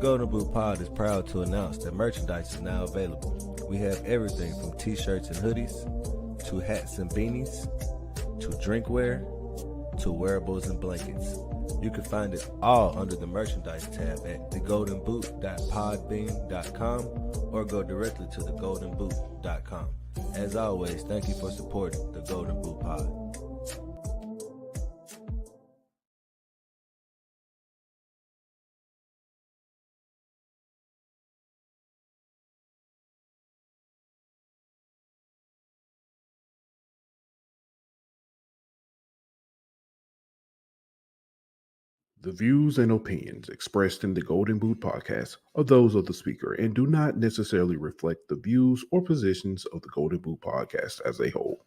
Golden Boot Pod is proud to announce that merchandise is now available. We have everything from t-shirts and hoodies, to hats and beanies, to drinkware, to wearables and blankets. You can find it all under the merchandise tab at thegoldenboot.podbean.com or go directly to thegoldenboot.com. As always, thank you for supporting the Golden Boot Pod. The views and opinions expressed in the Golden Boot podcast are those of the speaker and do not necessarily reflect the views or positions of the Golden Boot podcast as a whole.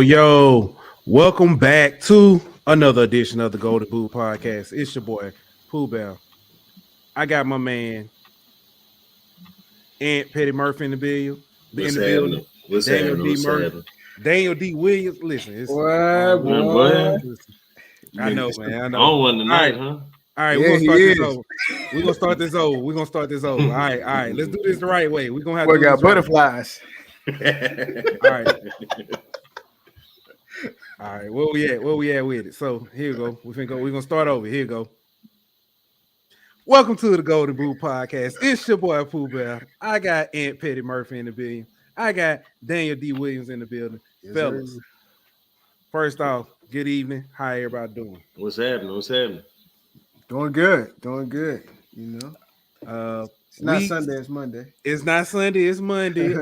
Yo. Welcome back to another edition of the Golden Boot podcast. It's your boy, Pooh Bell. I got my man, Aunt Petty Murphy in the building. What's happening? Daniel D. Williams. Listen, it's boy. I know, man. I know. On one tonight, All right, we're gonna start this over. We're gonna start this over. All right. Let's do this the right way. We're gonna have to got butterflies. All right, where we at with it? So here we go. We're gonna start over. Here you go. Welcome to the Golden Boot Podcast. It's your boy Pooh Bell. I got Aunt Petty Murphy in the building. I got Daniel D. Williams in the building. Yes, fellas. Sir. First off, good evening. How everybody doing? What's happening? Doing good. You know. It's not Sunday, it's Monday. It's not Sunday, it's Monday.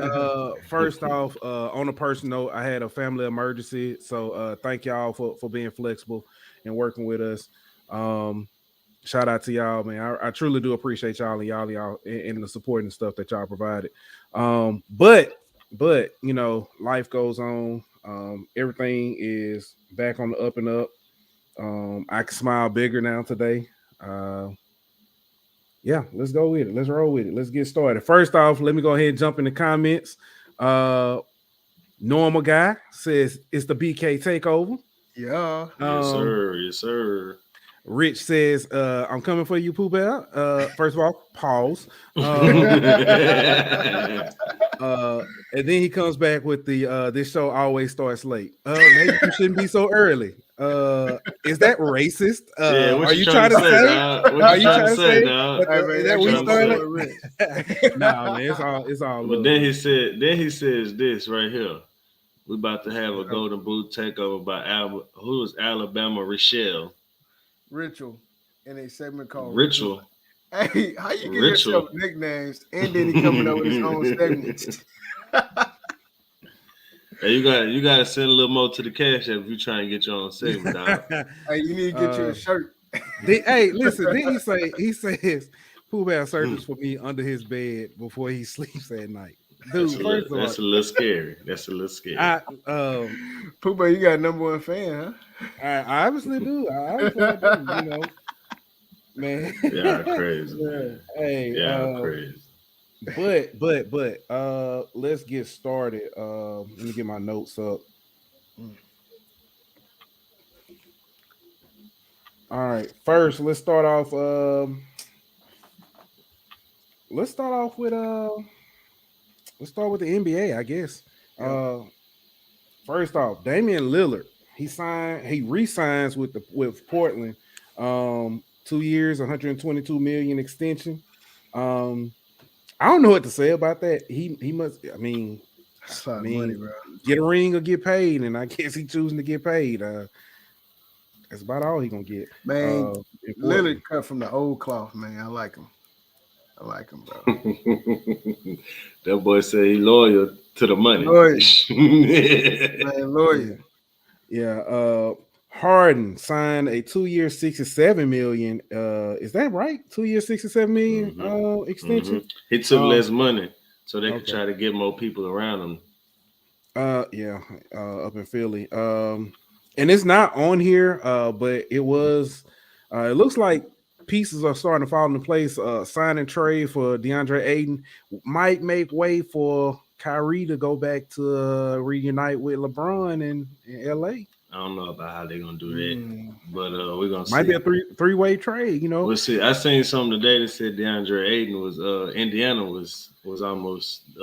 First off, on a personal note, I had a family emergency. So thank y'all for being flexible and working with us. Shout out to y'all, man. I truly do appreciate y'all and the support and stuff that y'all provided. But you know, life goes on. Everything is back on the up and up. I can smile bigger now today. Yeah, let's go with it. Let's roll with it. Let's get started. First off, let me go ahead and jump in the comments. Normal Guy says it's the BK takeover. Yeah. Yes, sir. Rich says, I'm coming for you, Pooh Bell. First of all, pause. And then he comes back with the this show always starts late. Maybe you shouldn't be so early. Is that racist? Are you trying to say? Are you trying to say? Is that we started? No, man, it's all. But then he says this right here. We about to have a Golden Boot takeover by Alabama Ritual in a segment called Ritual. Hey, how you give yourself nicknames and then he coming up with his own segments? Hey, you gotta send a little more to the cash app if you try and get your own segment, dog. Hey, you need to get you a shirt. Listen, then he says Pooh Bell searches for me under his bed before he sleeps at night. Dude, that's a little scary. Pooh Bell, you got a number one fan, huh? I obviously do. You know, man. Yeah, crazy. Man. Hey, crazy. But let's get started. Let me get my notes up. All right. First, let's start off with the NBA, I guess. First off, Damian Lillard, he re-signs with Portland. 2 years, $122 million extension. I don't know what to say about that. He must. I mean, money, bro. Get a ring or get paid, and I guess he's choosing to get paid. That's about all he gonna get. Man, in Lillard Portland. cut from the old cloth, man. I like him. Bro. That boy said he loyal to the money. Loyal. Man, loyal. Yeah. Harden signed a 2-year, $67 million. Is that right? 2-year, $67 million extension. He took less money so they could okay. try to get more people around him. Up in Philly. And it's not on here, but it was. It looks like pieces are starting to fall into place. Sign and trade for DeAndre Ayton might make way for Kyrie to go back to reunite with LeBron in LA. I don't know about how they're gonna do that, but we're gonna see. Might be a three-way trade, you know. We'll see. I seen something today that said DeAndre Ayton was Indiana was almost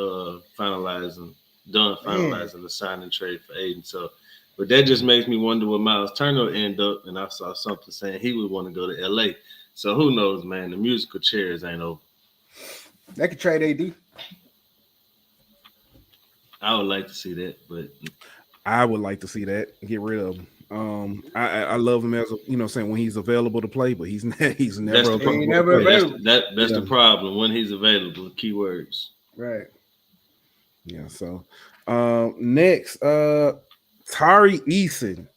finalizing the sign and trade for Ayton. So, but that just makes me wonder what Miles Turner will end up. And I saw something saying he would want to go to LA. So who knows, man? The musical chairs ain't over. They could trade AD. I would like to see that, but I would like to see that. Get rid of him. I love him as saying when he's available to play, but he's never available. That's the problem when he's available. Keywords. Right. Yeah. So next, Tari Eason,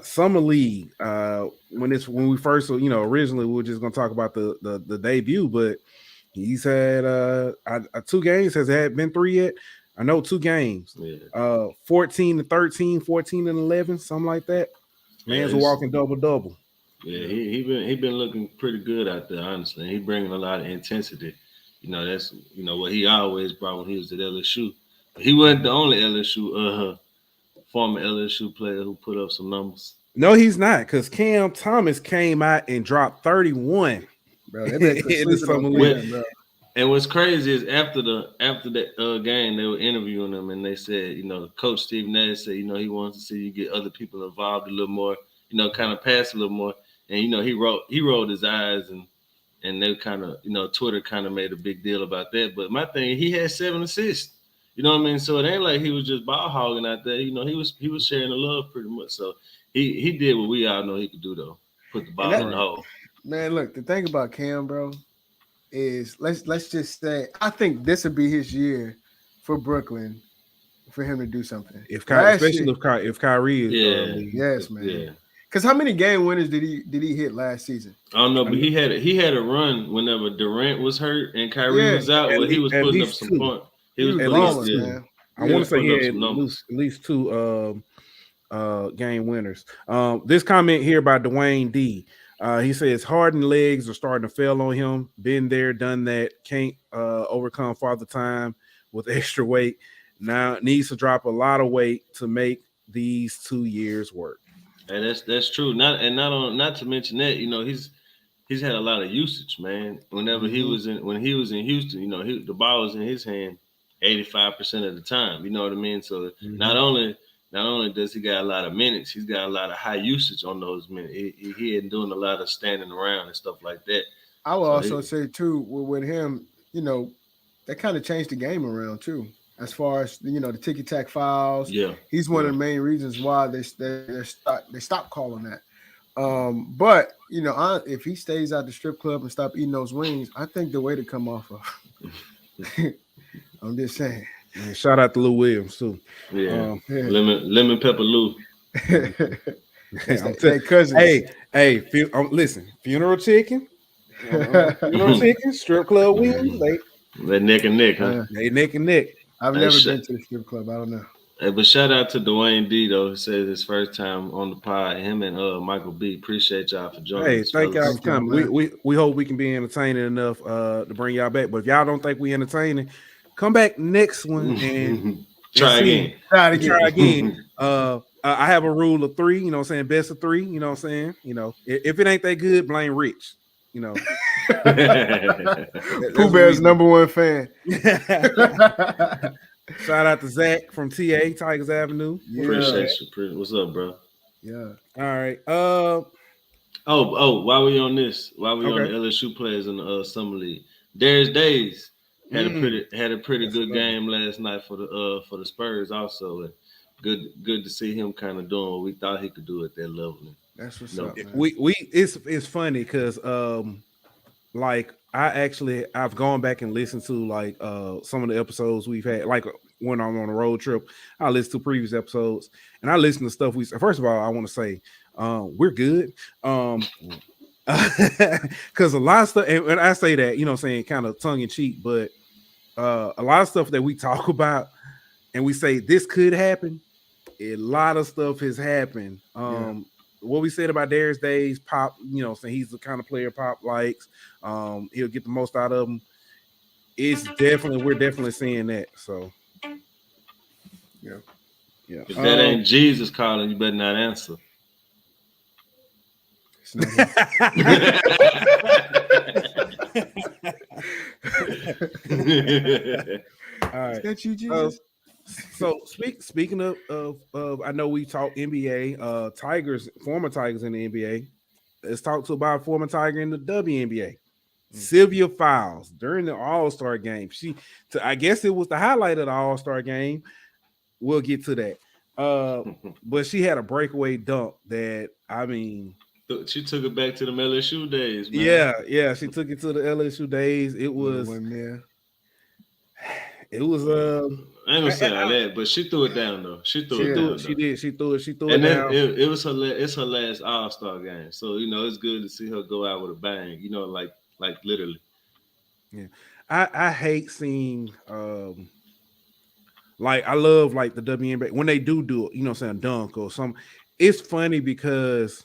Summer League. When we first, originally we were just gonna talk about the debut, but he's had 2 games. Has it been 3 yet? I know 2 games. Yeah. 14-13, 14-11, something like that. Man's a walking double. Yeah, he been looking pretty good out there, honestly. He bringing a lot of intensity. That's what he always brought when he was at LSU. But he wasn't the only LSU former LSU player who put up some numbers. No, he's not, because Cam Thomas came out and dropped 31. Bro, they been in the summer league, bro. And what's crazy is after that game, they were interviewing him, and they said, Coach Steve Nash said, he wants to see you get other people involved a little more, kind of pass a little more. And he rolled his eyes, and they kind of, Twitter kind of made a big deal about that. But my thing, he had 7 assists. You know what I mean? So it ain't like he was just ball hogging out there. He was sharing the love pretty much. So he did what we all know he could do, though. Put the ball in the hole. Man, look, the thing about Cam, bro, is let's just say I think this would be his year for Brooklyn for him to do something. If Kyrie is yes, man. Yeah. Because how many game winners did he hit last season? I don't know, but he had a run whenever Durant was hurt and Kyrie was out, where he was putting up some points. He was balling, man. I want to say he had at least 2 game winners. This comment here by Dwayne D. He says Harden legs are starting to fail on him. Been there, done that. Can't overcome Father Time with extra weight. Now needs to drop a lot of weight to make these 2 years work. And that's true. Not to mention that he's had a lot of usage, man. Whenever he was in Houston, the ball was in his hand 85% of the time. You know what I mean? So not only does he got a lot of minutes, he's got a lot of high usage on those minutes. He ain't doing a lot of standing around and stuff like that. I will also say too, with him, that kind of changed the game around too. As far as the ticky-tack fouls, he's one of the main reasons why they stopped calling that. But if he stays out the strip club and stop eating those wings, I think the way to come off of. I'm just saying. Man, shout out to Lou Williams too. Yeah, lemon pepper Lou. Cousin. Listen, funeral chicken, strip club wings. They neck and neck, huh? They neck and neck. I've never been to the strip club. I don't know. Hey, but shout out to Dwayne D though. He says his first time on the pod. Him and Michael B. Appreciate y'all for joining us. Thank y'all for coming. We hope we can be entertaining enough to bring y'all back. But if y'all don't think we entertaining, come back next one and try again. Try again. I have a rule of 3. You know what I'm saying? Best of 3. You know what I'm saying? If it ain't that good, blame Rich. Pooh Bear's #1 fan. Shout out to Zach from TA Tigers Avenue. Appreciate you. What's up, bro? Yeah. All right. While we on this, on the LSU players in the summer league, Darius Days had a pretty good game last night for the Spurs also. And good to see him kind of doing what we thought he could do at that level. That's what's up, man. It's funny because like I've gone back and listened to like some of the episodes we've had, like when I'm on a road trip, I listen to previous episodes and I listen to stuff first of all, I want to say we're good. Because a lot of stuff, and I say that, you know what I'm saying, kind of tongue in cheek, but a lot of stuff that we talk about and we say this could happen, a lot of stuff has happened. What we said about Darius Days, Pop, you know, saying he's the kind of player Pop likes. He'll get the most out of him. We're definitely seeing that. So, yeah. If that ain't Jesus calling, you better not answer. All right. That you, Jesus? So speaking of, I know we talk NBA, Tigers, former Tigers in the NBA. Let's talk about a former Tiger in the WNBA. Sylvia Fowles during the All-Star game. I guess it was the highlight of the All-Star game. We'll get to that. But she had a breakaway dunk that, I mean, she took it back to the LSU days, man. Yeah, she took it to the LSU days. It was I ain't gonna say all that, but she threw it down though. She threw it down. She did. She threw it down. It was it's her last All-Star game. So, you know, it's good to see her go out with a bang, you know, like literally. Yeah. I hate seeing like I love like the WNBA when they do it, you know what I'm saying, dunk or something. It's funny because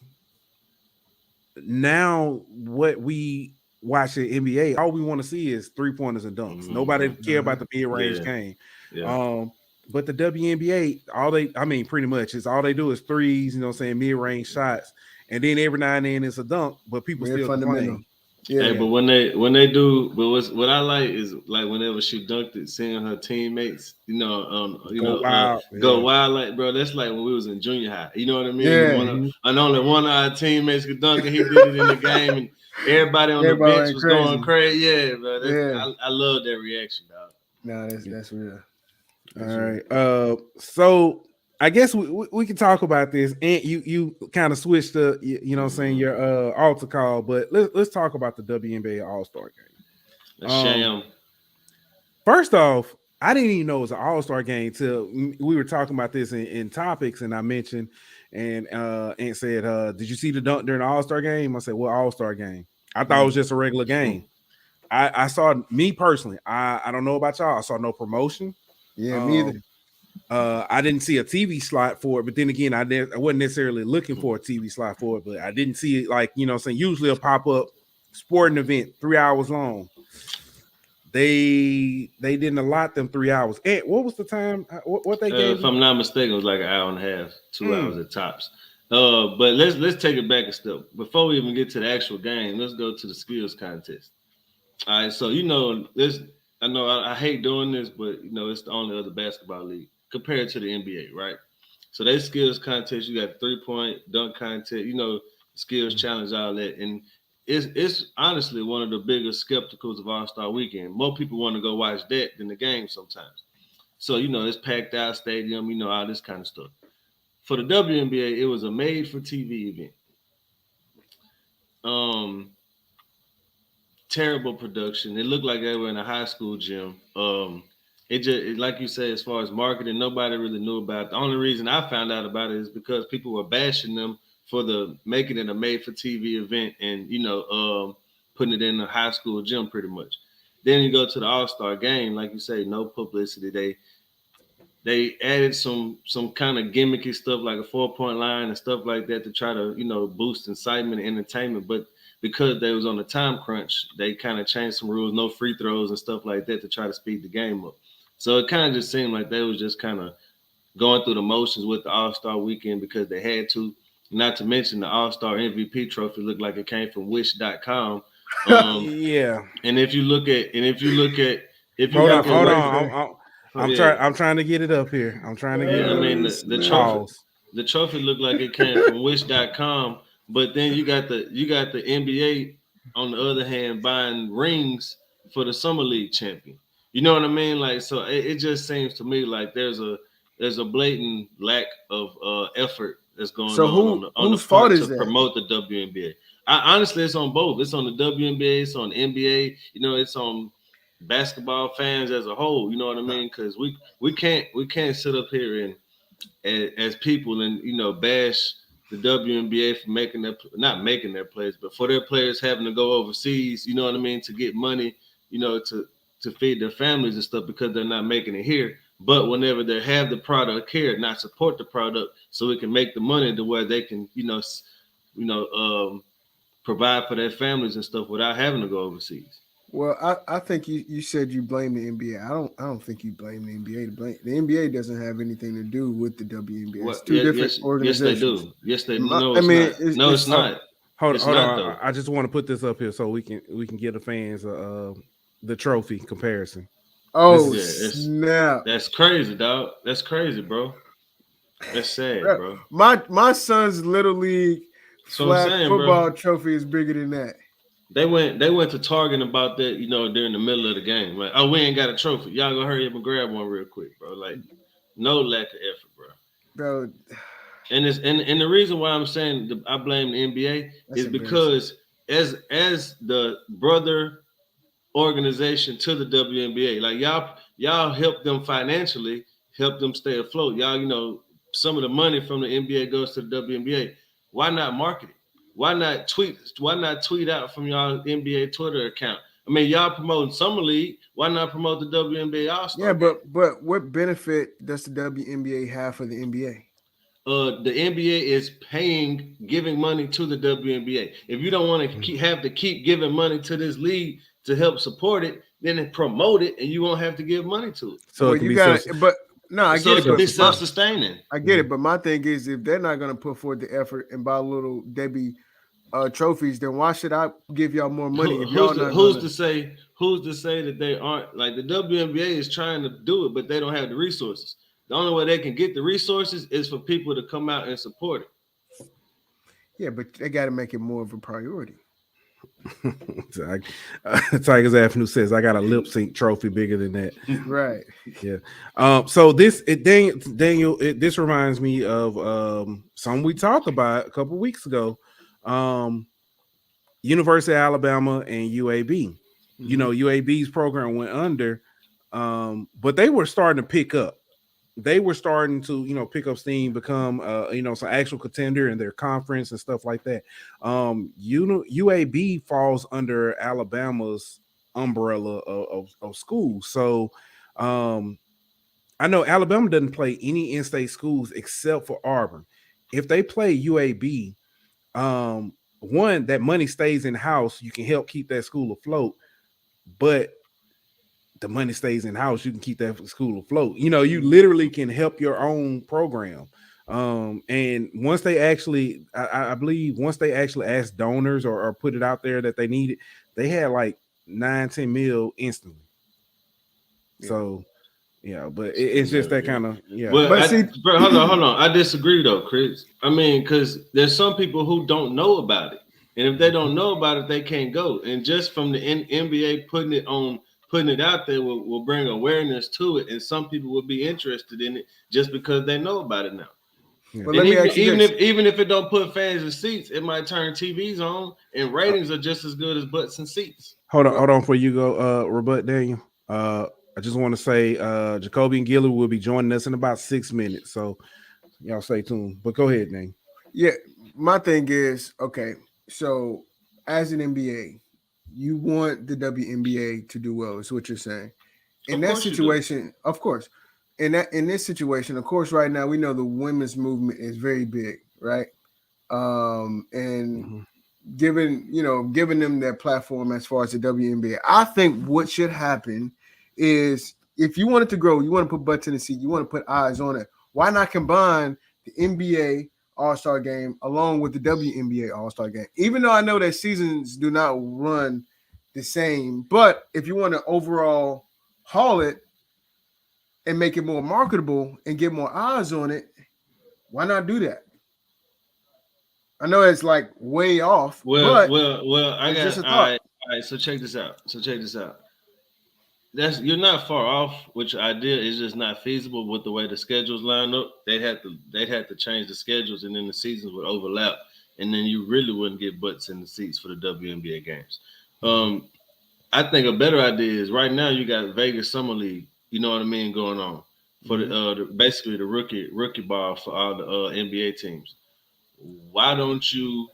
now what we watch the NBA, all we want to see is 3-pointers and dunks. Nobody care about the mid-range game. Yeah. But the WNBA, pretty much is all they do is threes, you know what I'm saying, mid-range shots. And then every now and then it's a dunk, but people still complain. Yeah. Hey, but when they do, but what I like is like whenever she dunked it, seeing her teammates, go wild, like, bro. That's like when we was in junior high. You know what I mean? Yeah. And only one of our teammates could dunk, and he did it in the game, and everybody on the bench was going crazy. Yeah, bro. I love that reaction, dog. No, that's real. All right. So I guess we can talk about this, and you kind of switched the, you know what I'm saying, your altar call, but let's talk about the WNBA All-Star game. A sham. First off, I didn't even know it was an All-Star game till we were talking about this in topics, and I mentioned and said, did you see the dunk during the All-Star game? I said, what All-Star game? I thought it was just a regular game. I saw, me personally, I don't know about y'all, I saw no promotion. Yeah, me either. I didn't see a TV slot for it, but then again, I wasn't necessarily looking for a TV slot for it, but I didn't see it, like, you know what I'm saying, usually a pop-up sporting event 3 hours long. They didn't allot them 3 hours. And what was the time? What they gave? If I'm not mistaken, it was like an hour and a half, 2 hours at tops. But let's take it back a step. Before we even get to the actual game, let's go to the skills contest. All right, so, you know, I know I hate doing this, but, you know, it's the only other basketball league compared to the NBA, right? So they skills contest, you got 3-point dunk contest, you know, skills challenge, all that. And it's honestly one of the biggest skepticals of All-Star Weekend. More people want to go watch that than the game sometimes. So, you know, it's packed out stadium, you know, all this kind of stuff. For the WNBA, it was a made-for-TV event. Terrible production. It looked like they were in a high school gym. It just, like you said, as far as marketing, nobody really knew about it. The only reason I found out about it is because people were bashing them for making it a made-for-TV event and, you know, putting it in a high school gym pretty much. Then you go to the All-Star game, like you say, no publicity. They added some kind of gimmicky stuff like a 4-point line and stuff like that to try to, you know, boost incitement and entertainment. But because they was on the time crunch, they kind of changed some rules, no free throws and stuff like that to try to speed the game up. So it kind of just seemed like they was just kind of going through the motions with the All-Star Weekend because they had to. Not to mention the All-Star MVP trophy looked like it came from Wish.com. Yeah. And if you look at hold on. I'm trying to get it up here. I'm trying to get it. I mean, the trophy looked like it came from Wish.com, but then you got the NBA on the other hand buying rings for the Summer League champion. You know what I mean? Like, so it just seems to me like there's a blatant lack of effort that's going so on the whose fault is to that? Promote the WNBA. Honestly, it's on both. It's on the WNBA, it's on the NBA. You know, it's on basketball fans as a whole. You know what I mean? Because we can't sit up here and as people and bash the WNBA for not making their plays, but for their players having to go overseas. You know what I mean? To get money. To feed their families and stuff because they're not making it here. But whenever they have the product here, not support the product so it can make the money to where they can, provide for their families and stuff without having to go overseas. Well, I think you said you blame the NBA. I don't think you blame the NBA. The NBA doesn't have anything to do with the WNBA. It's two different organizations. Yes, they do. No, it's not. Hold on. I just want to put this up here so we can give the fans the trophy comparison. Oh, snap. That's crazy, dog. That's crazy, bro. That's sad, bro. My son's Little League flag football trophy is bigger than that. They went to Target about that, during the middle of the game. Like, oh, we ain't got a trophy. Y'all gonna hurry up and grab one real quick, bro. Like, no lack of effort, bro. And the reason why I'm saying I blame the NBA is because as the brother organization to the WNBA, like y'all help them financially, help them stay afloat. Y'all, some of the money from the NBA goes to the WNBA. Why not market it? Why not tweet out from y'all NBA Twitter account? I mean, y'all promoting Summer League. Why not promote the WNBA All-Star? Yeah, but what benefit does the WNBA have for the NBA? The NBA is giving money to the WNBA. If you don't want to keep giving money to this league to help support it, then promote it, and you won't have to give money to it. So you got it. But no, I get it. It can be self-sustaining. I get it, but my thing is, if they're not going to put forth the effort and buy little Debbie trophies, then why should I give y'all more money? Who's to say that they aren't? Like, the WNBA is trying to do it, but they don't have the resources. The only way they can get the resources is for people to come out and support it. Yeah, but they got to make it more of a priority. Tigers Avenue says, I got a lip sync trophy bigger than that. Right. Yeah. So Daniel, this reminds me of something we talked about a couple weeks ago. University of Alabama and UAB. Mm-hmm. UAB's program went under, but they were starting to pick up. They were starting to, pick up steam, become, some actual contender in their conference and stuff like that. UAB falls under Alabama's umbrella of schools. So I know Alabama doesn't play any in-state schools except for Auburn. If they play UAB, one, that money stays in-house. You can help keep that school afloat, but the money stays in-house. You can keep that school afloat. You literally can help your own program. And once they actually, I believe once they actually asked donors or put it out there that they needed, they had like 9-10 mil instantly. Yeah. So, but it's just that kind of, But hold on. I disagree though, Chris. I mean, because there's some people who don't know about it. And if they don't know about it, they can't go. And just from the NBA putting it out there will bring awareness to it, and some people will be interested in it just because they know about it now. Yeah. And even if it don't put fans in seats, it might turn TVs on, and ratings are just as good as butts and seats. Hold on before you go, rebut Daniel. I just want to say Jacobian Guillory will be joining us in about 6 minutes, so y'all stay tuned. But go ahead, Daniel. Yeah, my thing is, okay, so as an NBA, you want the WNBA to do well, is what you're saying. In that situation, of course. In this situation, of course, right now we know the women's movement is very big, right? And giving them that platform as far as the WNBA. I think what should happen is, if you want it to grow, you want to put butts in the seat, you want to put eyes on it. Why not combine the NBA All-Star game along with the WNBA All-Star game? Even though I know that seasons do not run the same, but if you want to overall haul it and make it more marketable and get more eyes on it, why not do that? I know it's like way off. Well, I got just a thought. All right. So check this out. you're not far off. Which idea is just not feasible with the way the schedules line up. They'd have to change the schedules, and then the seasons would overlap, and then you really wouldn't get butts in the seats for the WNBA games. I think a better idea is right now you got Vegas Summer League. You know what I mean, going on for basically the rookie ball for all the NBA teams. Why don't you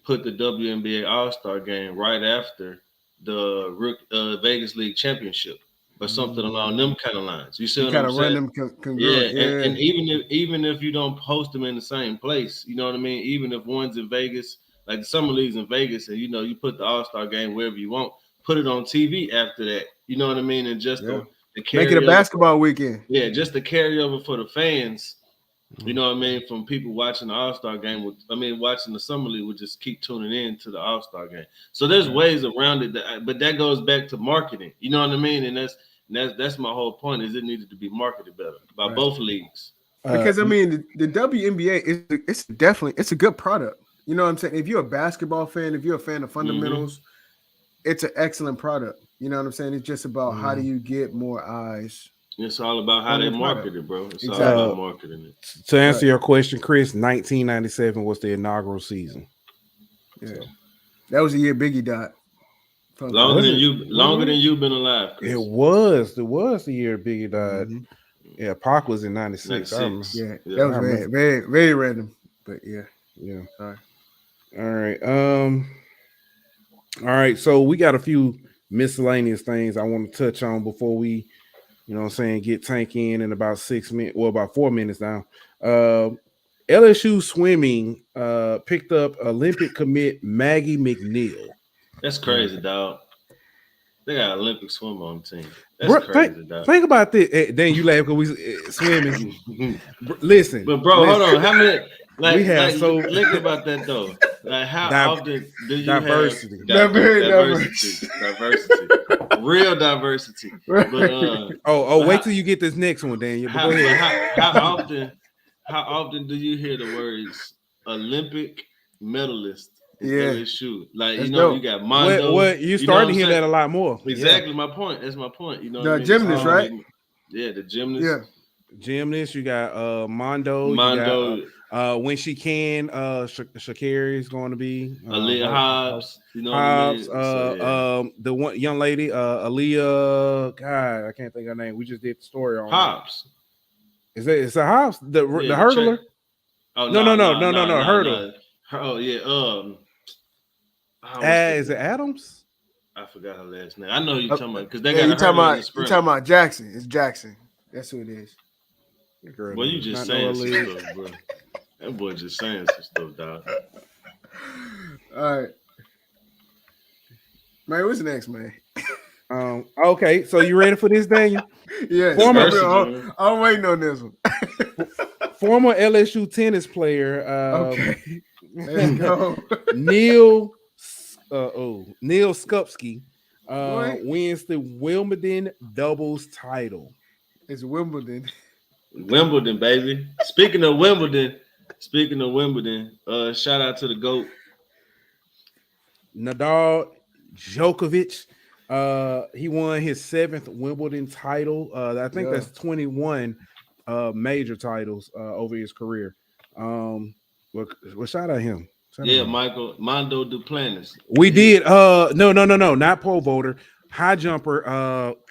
put the WNBA All-Star game right after the Vegas League Championship or something along them kind of lines? You see what I'm saying? Run them congruent. Yeah. And even if you don't post them in the same place, you know what I mean? Even if one's in Vegas, like the Summer League's in Vegas, and you put the All-Star game wherever you want, put it on TV after that. You know what I mean? And just the make it a basketball weekend. Yeah, just the carryover for the fans. You know what I mean? From people watching the All-Star game, watching the Summer League would just keep tuning in to the All-Star game. So there's ways around it, but that goes back to marketing. You know what I mean? And that's my whole point. Is it needed to be marketed better by both leagues? Because the WNBA it's a good product. You know what I'm saying? If you're a basketball fan, if you're a fan of fundamentals, it's an excellent product. You know what I'm saying? It's just about how do you get more eyes. It's all about how they market it, bro. It's all about marketing it. To answer your question, Chris, 1997 was the inaugural season. Yeah, that was the year Biggie died. Longer than you've been alive, Chris. It was the year Biggie died. Yeah, Pac was in 96. That was very, very, very random. But yeah. Sorry. All right. So we got a few miscellaneous things I want to touch on before we, get Tank in about 6 minutes, about 4 minutes now. LSU swimming picked up Olympic commit Maggie McNeil. That's crazy, dog. They got Olympic swimmer on the team. That's crazy, dog. Think about this. Then you laugh because we swimming. Listen. But, bro, hold on. How many... think about that though. Like how often do you have diversity? Real diversity. But, wait till you get this next one, Daniel. How often do you hear the words Olympic medalist? LSU? Like you got Mondo. You starting to hear that a lot more. Exactly my point. That's my point. The gymnast, right? Yeah, the gymnast. Yeah. Gymnast, you got Mondo. When she can, Sha'Carri is going to be Aaliyah Hobbs. Hobbs. The one young lady, Aaliyah. God, I can't think of her name. We just did the story on Hobbs. Is it Hobbs? The hurdler? Oh no, hurdle. Oh yeah. Is it Adams? I forgot her last name. I know you're talking about because they got you talking about Jackson. It's Jackson. That's who it is. Well, you just saying some stuff, bro. That boy just saying some stuff, dog. All right. Man, what's next, man? Okay, so you ready for this, Daniel? Yeah. I'm waiting on this one. Former LSU tennis player. Okay. Let's go. Neil Skupski wins the Wimbledon doubles title. It's Wimbledon. Wimbledon, baby. Speaking of Wimbledon, shout out to the GOAT. Nadal Djokovic. He won his 7th Wimbledon title. I think that's 21 major titles over his career. Well, shout out him. Mondo Duplantis. We did. No, not pole vaulter. High jumper,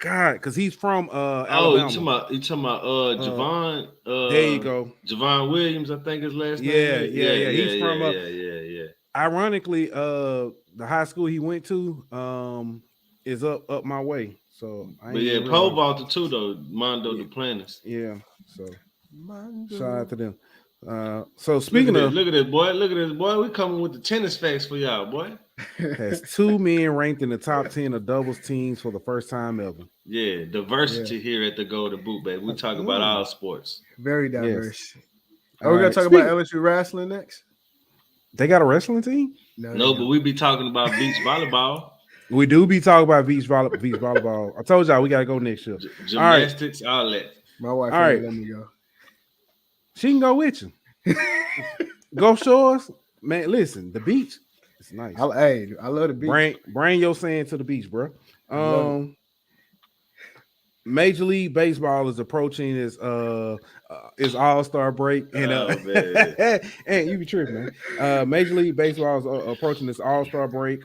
God, because he's from Alabama. You talking about Javon? There you go, Javon Williams, I think his last name. Yeah. He's from yeah. Ironically, the high school he went to is up my way. So, pole vaulter too though, Mondo Duplantis. Yeah, so shout out to them. So speaking look at this boy. We coming with the tennis facts for y'all, boy. Has 2 men ranked in the top 10 of doubles teams for the first time ever. Yeah, diversity here at the Golden Boot, baby. We talk about all sports. Very diverse. Yes. Are we gonna talk about LSU wrestling next? They got a wrestling team? No, but we be talking about beach volleyball. We do be talking about beach volleyball. I told y'all we gotta go next year. Gymnastics, all that. My wife let me go. She can go with you. Go shores, man. Listen, the beach is nice. I love the beach. Bring your sand to the beach, bro. Major League Baseball is approaching its All-Star break, and and you be tripping, man. Major League Baseball is approaching its All-Star break.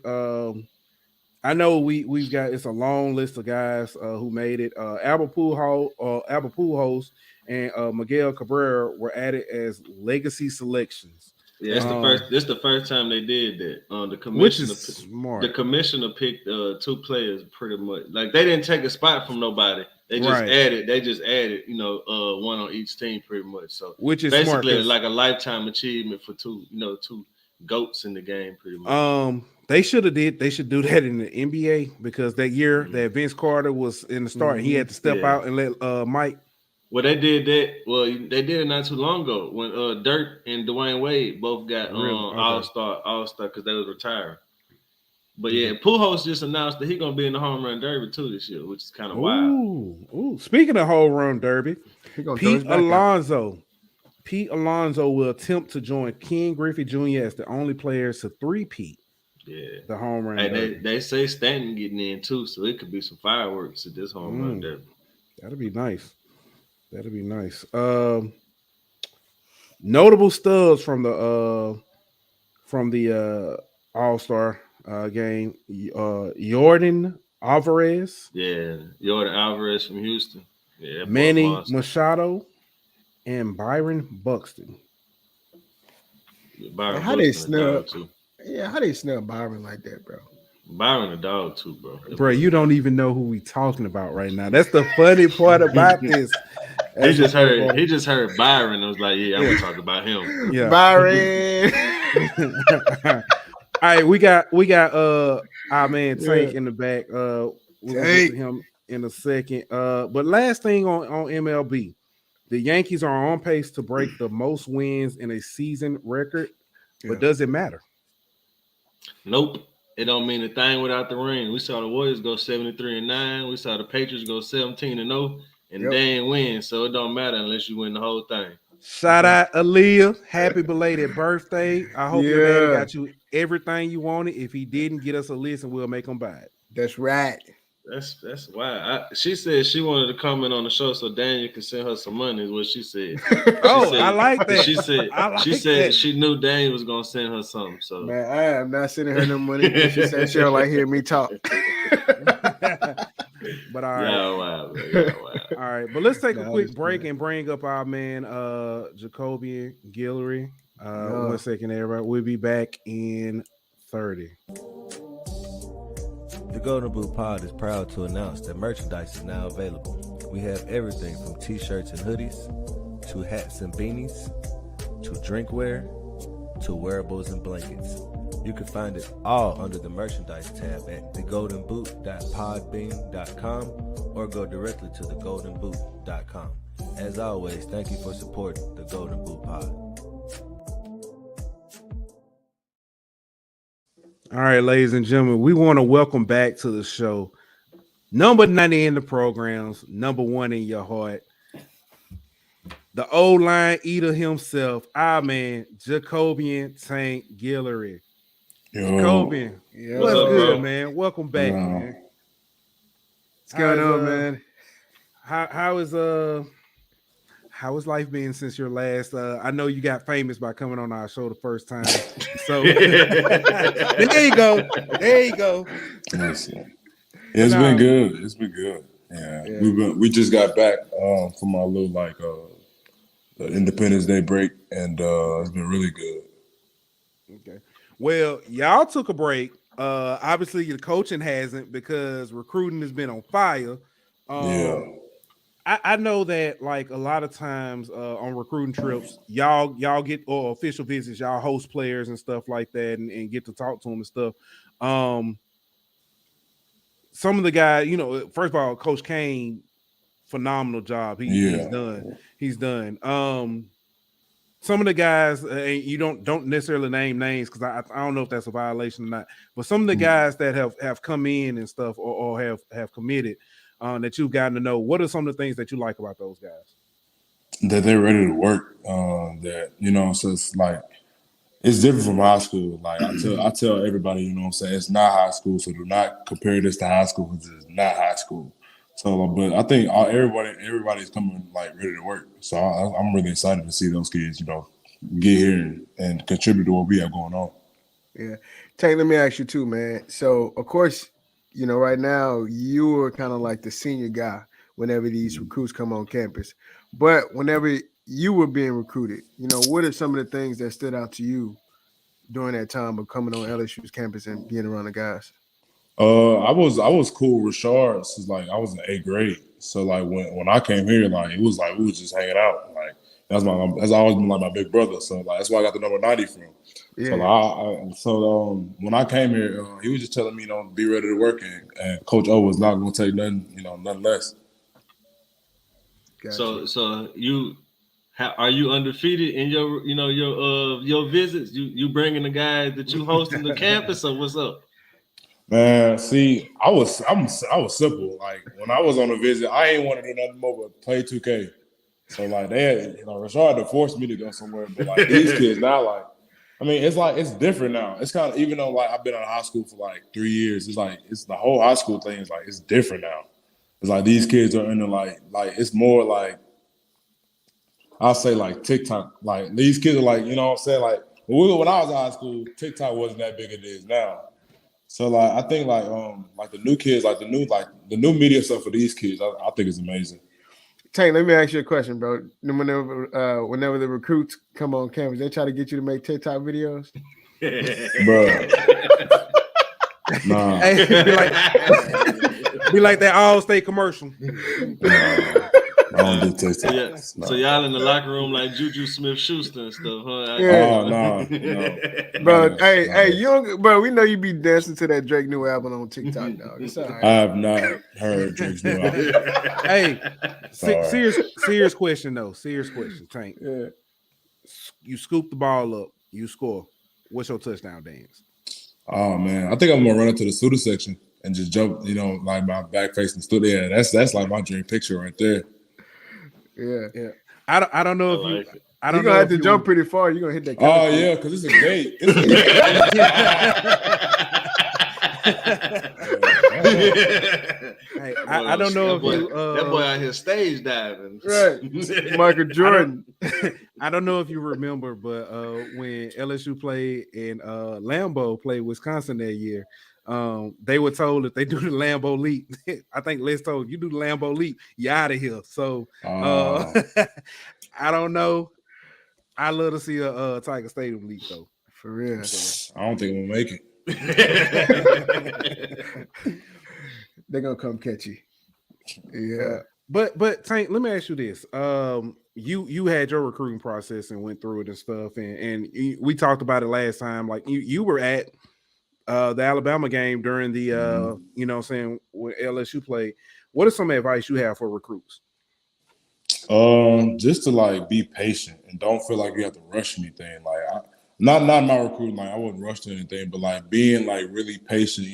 I know we've got it's a long list of guys who made it. Albert Pujols and Miguel Cabrera were added as legacy selections. Yeah, it's the first time they did that. The commissioner, which is smart. The commissioner picked 2 players pretty much. Like they didn't take a spot from nobody. They just added. One on each team pretty much. So which is basically smart, like a lifetime achievement for 2 GOATs in the game pretty much. They should do that in the NBA because that year that Vince Carter was in the start, he had to step out and let Mike. Well, they did that. Well, they did it not too long ago when Dirk and Dwayne Wade both got All-Star because they was retired. But yeah, Pujols just announced that he's gonna be in the home run derby too this year, which is kind of wild. Ooh. Speaking of home run derby, Pete Alonso will attempt to join Ken Griffey Jr. as the only player to three-peat. Yeah, the home run. Hey, they say Stanton getting in too, so it could be some fireworks at this home run derby. That'd be nice. Notable studs from the All-Star game. Yordan Alvarez. Yeah, Yordan Alvarez from Houston. Yeah, Manny Machado and Byron Buxton. Byron how they snub? Yeah, how they snub Byron like that, bro? Byron a dog too, bro. Bro, you don't even know who we talking about right now. That's the funny part about this. He just heard Byron and was like, yeah, I'm gonna talk about him. Yeah. Byron. All right, we got our man Tank in the back. We'll get to him in a second. But last thing on MLB, the Yankees are on pace to break the most wins in a season record. But does it matter? Nope. It don't mean a thing without the ring. We saw the Warriors go 73-9. We saw the Patriots go 17-0, and they ain't win. So it don't matter unless you win the whole thing. Shout out Aaliyah. Happy belated birthday. I hope your daddy got you everything you wanted. If he didn't, get us a list and we'll make him buy it. That's right. That's why she said she wanted to comment on the show so Daniel can send her some money is what she said. I like that. She said she knew Daniel was gonna send her something. So man, I am not sending her no money. She said she don't like hear me talk. But all right. All right, but let's take a quick break and bring up our man Jacobian Guillory. 1 second, everybody. We'll be back in 30. The Golden Boot Pod is proud to announce that merchandise is now available. We have everything from t-shirts and hoodies, to hats and beanies, to drinkware, to wearables and blankets. You can find it all under the merchandise tab at thegoldenboot.podbean.com or go directly to thegoldenboot.com. As always, thank you for supporting the Golden Boot Pod. All right, ladies and gentlemen, we want to welcome back to the show. Number 90 in the programs, number 1 in your heart. The old line eater himself, our man, Jacobian Tank Guillory. Jacobian, what's good, bro? Man? Welcome back, man. What's going on, man? How is life been since your last? I know you got famous by coming on our show the first time. So there you go. It's been good. It's been good. Yeah. We just got back from our little Independence Day break, and it's been really good. Okay. Well, y'all took a break. Obviously, the coaching hasn't because recruiting has been on fire. I know that like a lot of times on recruiting trips, y'all get or official visits, y'all host players and stuff like that, and get to talk to them and stuff. Some of the guys, first of all, Coach Kane, phenomenal job. He's done. Some of the guys, and you don't necessarily name names because I don't know if that's a violation or not. But some of the guys that have come in and stuff or have committed that you've gotten to know, what are some of the things that you like about those guys? That they're ready to work. So it's like it's different from high school. Like I tell everybody, it's not high school, so do not compare this to high school because it's not high school. So, but I think everybody's coming like ready to work. So I'm really excited to see those kids, get here and contribute to what we have going on. Yeah. Tank, let me ask you too, man. So, of course, right now you are kind of like the senior guy whenever these recruits come on campus. But whenever you were being recruited, what are some of the things that stood out to you during that time of coming on LSU's campus and being around the guys? I was cool with Rashard since like I was in 8th grade. So like when I came here, like it was like we was just hanging out. Like that's always been like my big brother. So like that's where I got the number 90 from. Yeah. So when I came here, he was just telling me, be ready to work, and Coach O was not going to take nothing, nothing less. Gotcha. So are you undefeated in your your visits? You bringing the guys that you hosting the campus, or what's up? Man, see, I was simple. Like when I was on a visit, I ain't want to do nothing more but play 2K. So like they had, Rashard had forced me to go somewhere, but like these kids now, like, I mean, it's different now. It's kind of, even though like I've been out of high school for like 3 years, it's the whole high school thing is like it's different now. It's like these kids are into like it's more like, I'll say like TikTok. Like these kids are like, what I'm saying? Like when I was in high school, TikTok wasn't that big as it is now. So like I think like the new kids, like the new media stuff for these kids, I think is amazing. Tank, let me ask you a question, bro. Whenever the recruits come on campus, they try to get you to make TikTok videos? Bro. Nah. Hey, be like that All-State commercial. I don't do TikTok. Yeah. So y'all in the locker room like Juju Smith-Schuster and stuff, huh? Yeah. Oh no. Bro, bro, we know you be dancing to that Drake new album on TikTok, dog. It's all right. I have not heard Drake's new album. Hey, serious question though. Serious question, Tank. Yeah. You scoop the ball up, you score. What's your touchdown dance? Oh man, I think I'm gonna run into the student section and just jump, like my back facing student. Yeah, that's like my dream picture right there. Yeah. I don't know if you. I don't You're gonna know have to jump pretty far. You're gonna hit that. Oh yeah, because it's a gate. Hey, I don't know if that boy out here stage diving. Right, Michael Jordan. I don't know if you remember, but when LSU played and Lambeau played Wisconsin that year, they were told if they do the Lambeau leap, I think Les told you do the Lambeau leap, you're out of here. So I don't know. I love to see a Tiger Stadium leap though. For real. I don't think we'll make it. They're gonna come catch you. Yeah. But Tank, let me ask you this. You had your recruiting process and went through it and stuff, and we talked about it last time. Like you were at the Alabama game during the when LSU played. What is some advice you have for recruits? Just to like be patient and don't feel like you have to rush anything. Like not my recruiting, like I wouldn't rush to anything, but like being like really patient,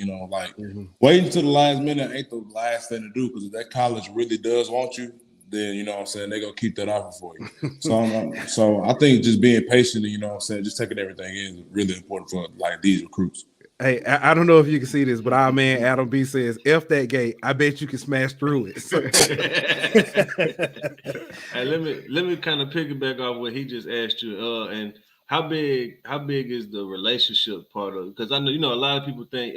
waiting till the last minute ain't the last thing to do, because if that college really does want you, then they're gonna keep that offer for you. So I think just being patient and just taking everything in is really important for like these recruits. Hey, I don't know if you can see this, but our man Adam B says, "F that gate. I bet you can smash through it." So. Hey, let me kind of piggyback off what he just asked you. And how big is the relationship part of it? Because I know a lot of people think,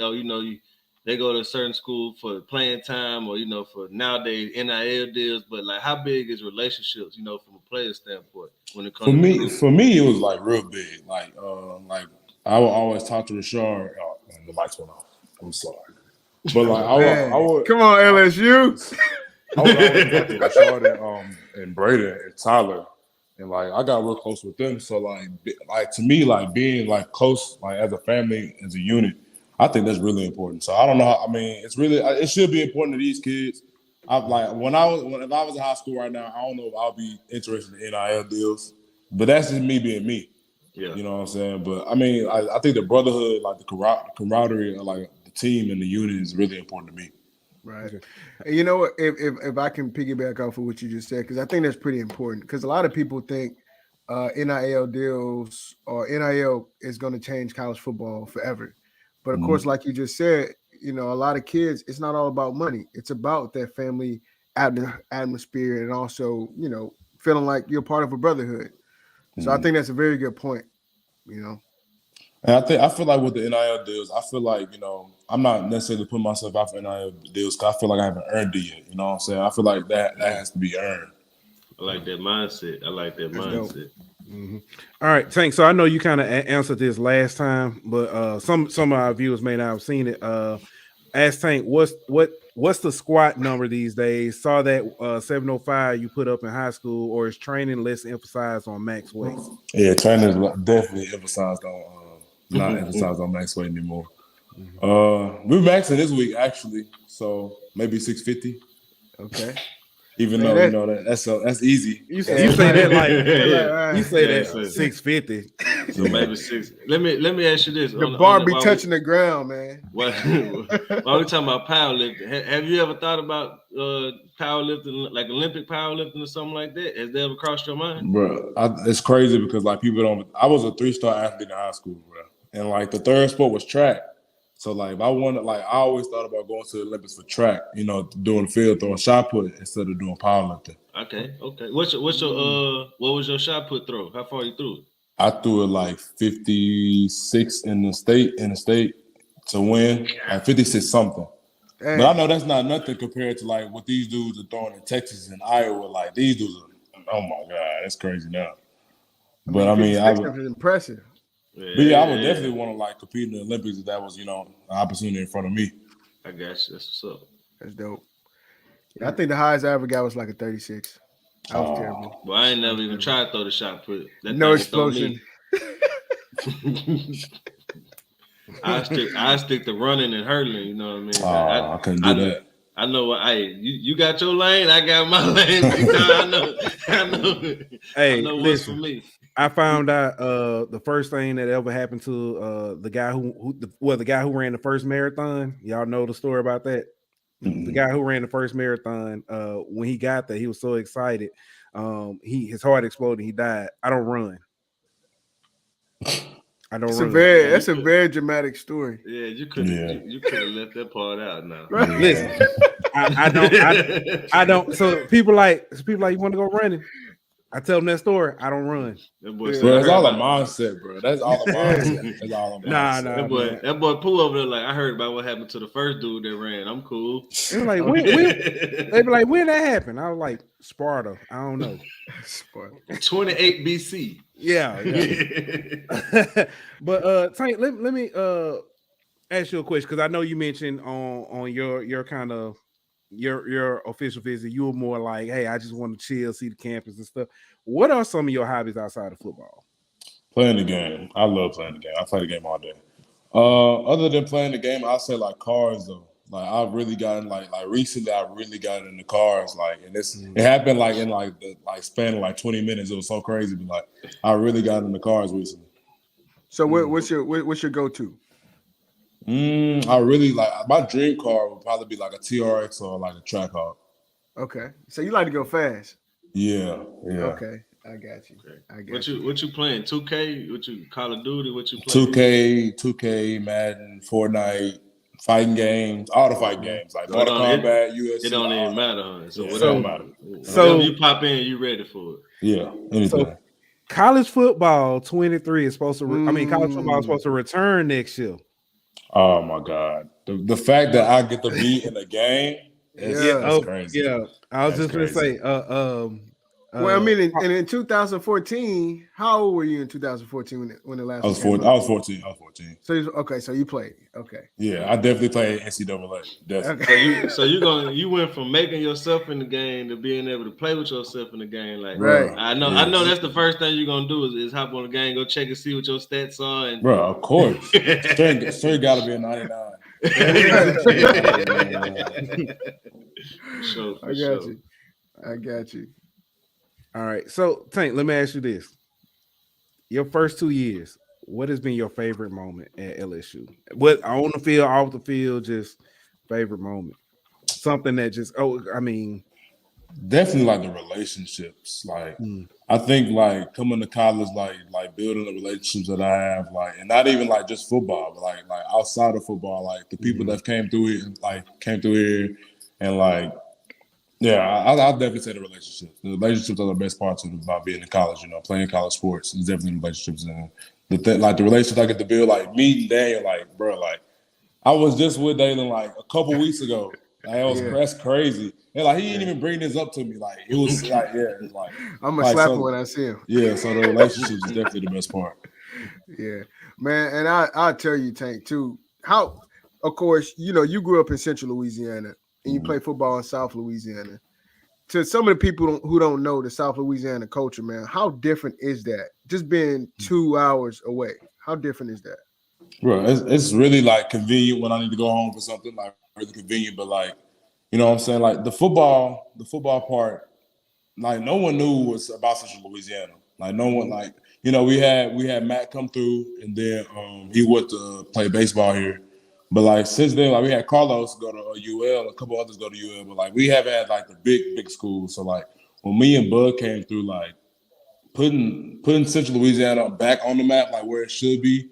they go to a certain school for playing time or for nowadays NIL deals, but like how big is relationships, from a player standpoint when it comes for me it was like real big. Like I would always talk to Rashard. Oh, the lights went off. I'm sorry. But like I would come on, LSU. I would always talk to Rashard and Braden and Tyler. And like I got real close with them. So like to me, like being like close, like as a family, as a unit, I think that's really important. So I don't know. It should be important to these kids. If I was in high school right now, I don't know if I'll be interested in NIL deals. But that's just me being me. Yeah. You know what I'm saying? But I think the brotherhood, like the camaraderie, like the team and the unit is really important to me. Right. You know what? If I can piggyback off of what you just said, because I think that's pretty important. Because a lot of people think NIL deals or NIL is going to change college football forever. But of course, like you just said, a lot of kids, it's not all about money. It's about that family atmosphere and also, feeling like you're part of a brotherhood. So I think that's a very good point, And I feel like with the NIL deals, I feel like, I'm not necessarily putting myself out for NIL deals because I feel like I haven't earned it yet. You know what I'm saying? I feel like that has to be earned. I like that mindset. Mm-hmm. All right, Tank. So I know you kind of answered this last time, but some of our viewers may not have seen it. Ask Tank, what's the squat number these days? Saw that 705 you put up in high school, or is training less emphasized on max weight? Yeah, training is definitely emphasized on not emphasized on max weight anymore. We're maxing this week actually, so maybe 650. Okay. Even though that's easy. You say that like you say that so 650. So maybe 6. Let me ask you this: the bar be touching the ground, man. While we talking about powerlifting, have you ever thought about powerlifting, like Olympic powerlifting or something like that? Has that ever crossed your mind? Bro, it's crazy because like people don't. I was a 3-star athlete in high school, bro, and like the third sport was track. So like if I wanted, like I always thought about going to the Olympics for track, doing field throw, shot put instead of doing powerlifting. Okay. What was your shot put throw? How far you threw it? I threw it like 56 in the state to win, like 56 something. Dang. But I know that's not nothing compared to like what these dudes are throwing in Texas and Iowa. Like these dudes are, oh my God, that's crazy now. But I mean, is impressive. But yeah, I would definitely want to like compete in the Olympics if that was, an opportunity in front of me. I got you. That's what's up. That's dope. Yeah, I think the highest I ever got was like a 36. That was terrible. Well, I ain't never even tried to throw the shot put. No explosion. I stick to running and hurling. You know what I mean? I couldn't do that. I know what you got your lane. I got my lane. I know. Hey, I know listen, what's for me. I found out the first thing that ever happened to the guy the guy who ran the first marathon. Y'all know the story about that. The guy who ran the first marathon, when he got there, he was so excited. His heart exploded. He died. I don't run. That's a very dramatic story. Yeah, you could have left that part out now. Right. Listen, I don't. So people like you want to go running. I tell them that story. I don't run. Bro, that's all a mindset, bro. That's all a mindset. That's all a mindset. Nah. That boy pull over there like, I heard about what happened to the first dude that ran. I'm cool. They were like, they be like, when that happened? I was like, Sparta. I don't know. Sparta. 28 BC. Yeah. But Tank, let me ask you a question, because I know you mentioned on your kind of your official visit, you were more like, hey, I just want to chill, see the campus and stuff. What are some of your hobbies outside of football? Playing the game. I love playing the game. I play the game all day. Other than playing the game, I say like cars though. Like I've really gotten like recently I really got into cars, like, and it happened like in like the span of like 20 minutes. It was so crazy, but like I really got into cars recently. So what's your go-to? I really like, my dream car would probably be like a TRX or like a Trackhawk. Okay, so you like to go fast? Yeah. Okay, I got you. Okay. What you playing? 2K? What you Call of Duty? What you playing? 2K, Madden, Fortnite, fighting games, all the fighting games like Mortal Kombat, UFC. It don't even matter, huh? So it don't matter. So you pop in, you ready for it? Yeah, anything. So, college football 23 is supposed to. College football is supposed to return next year. Oh my God! The fact that I get to be in the game is crazy. Yeah, I was just gonna say. Well, I mean, in 2014, how old were you in 2014 when the last? I was 14. So you played. Okay. Yeah, I definitely played NCAA. Definitely. Okay. So you went from making yourself in the game to being able to play with yourself in the game. Like, right. I know that's the first thing you're gonna do is hop on the game, go check and see what your stats are. And bro, of course, straight got to be a 99. I got you. All right. So, Tank, let me ask you this. Your first 2 years, what has been your favorite moment at LSU? What, on the field, off the field, just favorite moment? Something that just, Definitely like the relationships. Like I think like coming to college, like building the relationships that I have, like, and not even like just football, but like outside of football, like the people that came through here, and like, yeah, I'll definitely say the relationships. The relationships are the best parts about being in college. You know, playing college sports is definitely relationships, and the relationships I get to build, like meeting Daniel, like bro, like I was just with Dalen like a couple weeks ago. Like, that's crazy. And like he didn't even bring this up to me. Like it was like, it was like I'm gonna slap him when I see him. Yeah, so the relationship is definitely the best part. Yeah, man, and I'll tell you, Tank, too. How, of course, you grew up in Central Louisiana and you play football in South Louisiana. To some of the people who don't know the South Louisiana culture, man, how different is that? Just being 2 hours away, how different is that? Bro, it's really like convenient when I need to go home for something, like really convenient. But like, you know what I'm saying? Like the football part, like no one knew was about Central Louisiana. Like no one, like, we had Matt come through, and then he went to play baseball here. But like since then, like we had Carlos go to UL, a couple others go to UL, but like we haven't had like the big schools. So like when me and Bud came through, like putting Central Louisiana back on the map, like where it should be.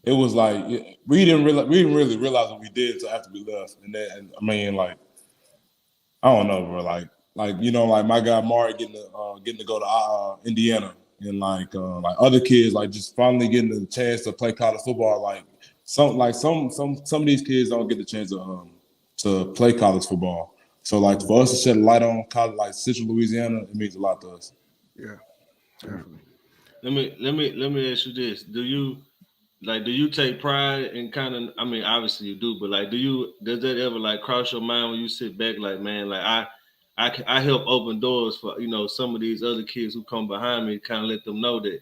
It was like we didn't really realize what we did until after we left. And then I mean, like, I don't know, bro. Like like my guy Mari getting to go to Indiana, and like other kids like just finally getting the chance to play college football. Like some of these kids don't get the chance to play college football. So like for us to shed a light on college, like Central Louisiana, it means a lot to us. Yeah, definitely. Let me ask you this: Do you take pride in kind of? I mean, obviously you do, but like, does that ever like cross your mind when you sit back, like, man, like I help open doors for some of these other kids who come behind me, kind of let them know that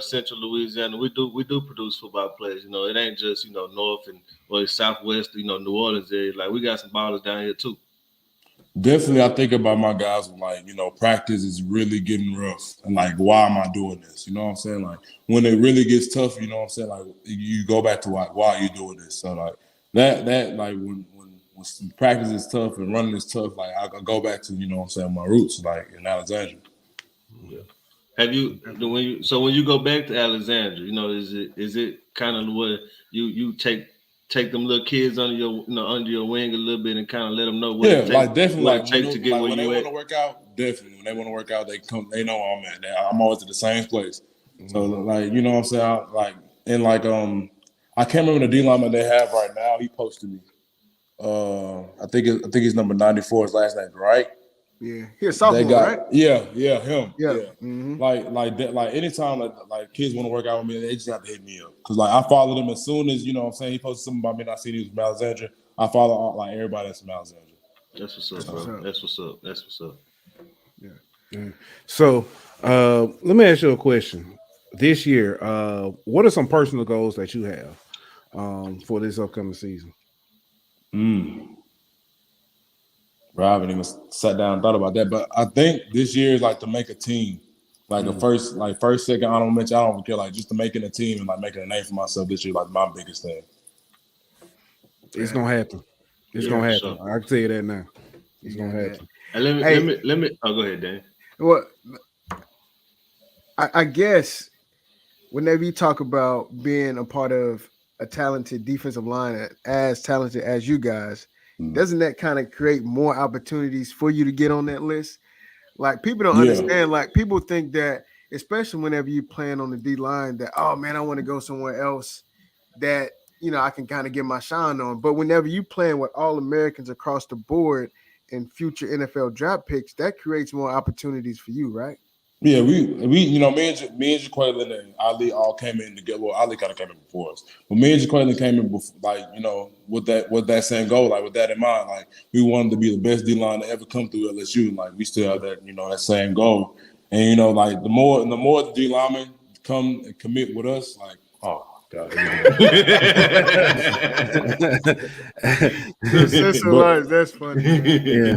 Central Louisiana we do produce football players. It ain't just North or Southwest, New Orleans area. Like we got some ballers down here too. Definitely, I think about my guys when, like, practice is really getting rough. And, like, why am I doing this? You know what I'm saying? Like, when it really gets tough, you know what I'm saying? Like, you go back to, like, why are you doing this? So, like, that like, when practice is tough and running is tough, like, I go back to, you know what I'm saying, my roots, like, in Alexandria. Yeah. Have you, when you go back to Alexandria, is it kind of what you take them little kids under your wing a little bit and kind of let them know what it takes, like definitely, what like it takes to get where when you they at. want to work out, definitely when they want to work out, they know where I'm at. I'm always at the same place. So like you know what I'm saying, I can't remember the D lineman they have right now. He posted me. I think he's number 94. His last name, right? Yeah, he's a sophomore, right? Yeah, him. Yeah. Yeah. Mm-hmm. Like that, like anytime like kids want to work out with me, they just have to hit me up. Cause like I follow them as soon as, you know what I'm saying, he posted something about me and I see he was from Alexandria. I follow like everybody that's from Alexandria. That's what's up, bro. That's what's up. Yeah. So let me ask you a question. This year, what are some personal goals that you have for this upcoming season? Bro, I haven't even sat down and thought about that. But I think this year is like to make a team. Like a first, second, I don't care. Like just to making a team and like making a name for myself this year, like my biggest thing. It's gonna happen. It's gonna happen. Sure. I can tell you that now. It's gonna happen. And let me. Oh, go ahead, Dan. Well, I guess whenever you talk about being a part of a talented defensive line, as talented as you guys, doesn't that kind of create more opportunities for you to get on that list? Like people don't understand. Like people think that, especially whenever you're playing on the D line, that oh man, I want to go somewhere else that I can kind of get my shine on. But whenever you playing with all Americans across the board and future NFL draft picks, that creates more opportunities for you, right? Yeah, we me and Jaquaylin and Ali all came in together. Well, Ali kind of came in before us, but me and Jaquaylin came in before, with that same goal, like with that in mind, like we wanted to be the best D line to ever come through LSU, and like we still have that that same goal. And like the more the D linemen come and commit with us, like oh God, that's funny. Yeah.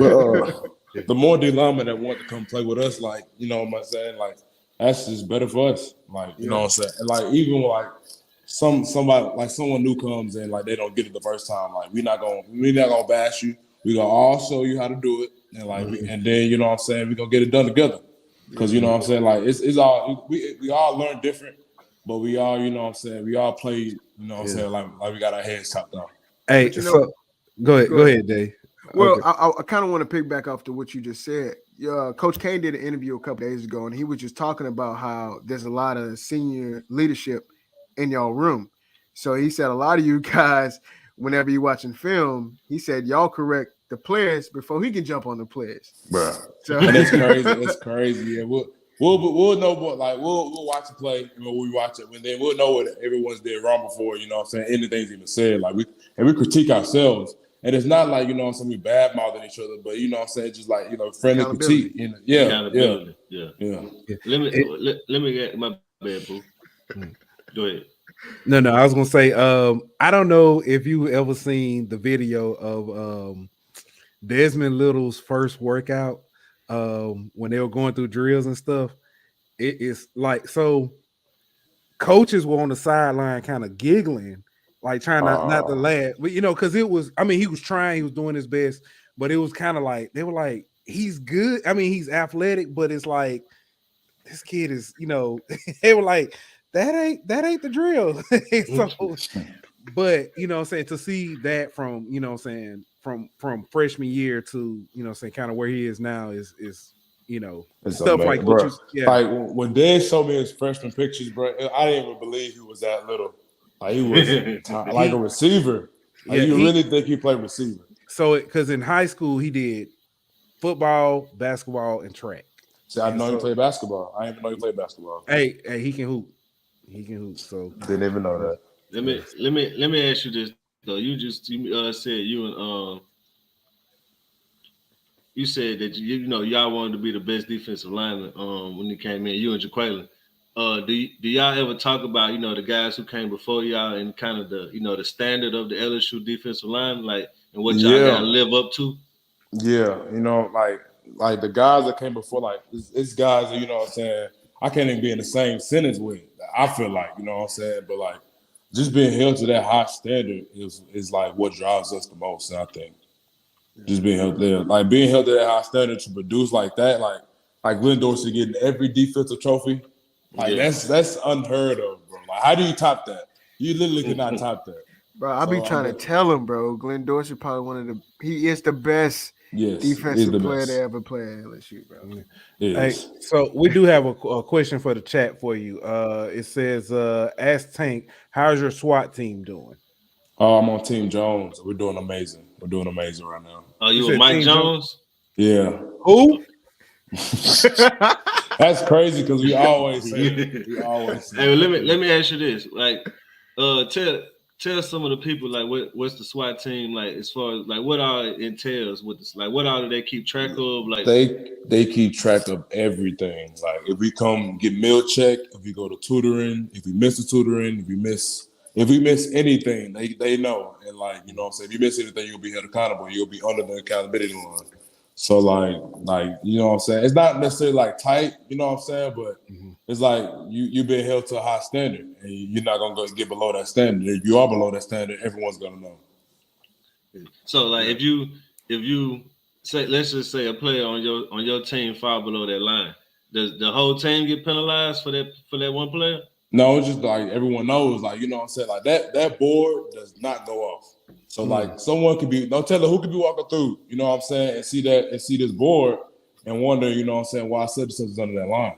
But the more D linemen that want to come play with us, like, you know what I'm saying? Like, that's just better for us. Like, you know what I'm saying? And like, even like someone new comes in, like they don't get it the first time. Like, we're not gonna bash you. We're gonna all show you how to do it. and like, and then you know what I'm saying, we're gonna get it done together. Because you know what I'm saying, like it's all we all learn different, but we all, you know what I'm saying, we all play, you know what I'm saying, like we got our heads chopped off. Hey, so go ahead, Dave. Well, okay. I kind of want to pick back off to what you just said. Coach Kane did an interview a couple days ago, and he was just talking about how there's a lot of senior leadership in your room. So he said a lot of you guys, whenever you're watching film, he said y'all correct the players before he can jump on the players. Bro, so that's crazy. That's crazy. Yeah, we'll know what, like we'll watch the play, and when we watch it, and then we'll know what everyone's did wrong before. You know what I'm saying? Anything's even said. Like we critique ourselves. And it's not like, you know what I'm saying, we bad mouthing each other, but you know what I'm saying, just like, you know, friendly critique. You know? Yeah. Let me get my bad, boo. Go ahead. No, I was gonna say, I don't know if you ever seen the video of Desmond Little's first workout when they were going through drills and stuff. It is like, so coaches were on the sideline kind of giggling, like trying not to laugh, but you know, because it was, I mean, he was trying, he was doing his best, but it was kind of like they were like, he's good. I mean, he's athletic, but it's like this kid is, you know, they were like, that ain't the drill. So, but you know what I'm saying, to see that from, you know what I'm saying, from freshman year to, you know what I'm saying, kind of where he is now is you know, it's stuff amazing, like bro. yeah. Like when Dad showed me his freshman pictures, bro, I didn't even believe he was that little. Like he was like a receiver. Like you really think he played receiver? So, because in high school he did football, basketball, and track. See, I know he played basketball. I didn't even know he played basketball. Hey, he can hoop. He can hoop. So didn't even know that. Let me ask you this though. You said you said that you know y'all wanted to be the best defensive lineman when you came in. You and Jacobian. Do y'all ever talk about, you know, the guys who came before y'all and kind of the, you know, the standard of the LSU defensive line, like, and what y'all gotta live up to? Yeah, you know, like the guys that came before, like it's guys that, you know what I'm saying, I can't even be in the same sentence with. I feel like, you know what I'm saying, but like just being held to that high standard is like what drives us the most. And I think just being held there, like being held to that high standard to produce like that, like Glenn Dorsey getting every defensive trophy. Like that's unheard of, bro. Like, how do you top that? You literally cannot top that, bro. I be trying to tell him, bro. Glenn Dorsey probably he is the best defensive player to ever play at LSU, bro. Hey, so we do have a question for the chat for you. It says, "Ask Tank, how's your SWAT team doing?" I'm on Team Jones. We're doing amazing. We're doing amazing right now. Oh, you with Mike Jones? Yeah. Who? That's crazy because we always say it. Hey, well, let me ask you this. Like, tell some of the people, like, what's the SWAT team like, as far as like what all it entails with this, like what all do they keep track of? Like they keep track of everything. Like if we come get meal check, if we go to tutoring, if we miss the tutoring, if we miss anything, they know. And like, you know what I'm saying, if you miss anything, you'll be held accountable. You'll be under the accountability line. So like, you know what I'm saying? It's not necessarily like tight, you know what I'm saying? But it's like you've been held to a high standard and you're not gonna go get below that standard. If you are below that standard, everyone's gonna know. So like if you say, let's just say a player on your team fall below that line, does the whole team get penalized for that one player? No, it's just like everyone knows, like, you know what I'm saying? Like that board does not go off. So like someone could be, don't tell her who could be walking through, you know what I'm saying, and see this board and wonder, you know what I'm saying, why such and such is under that line.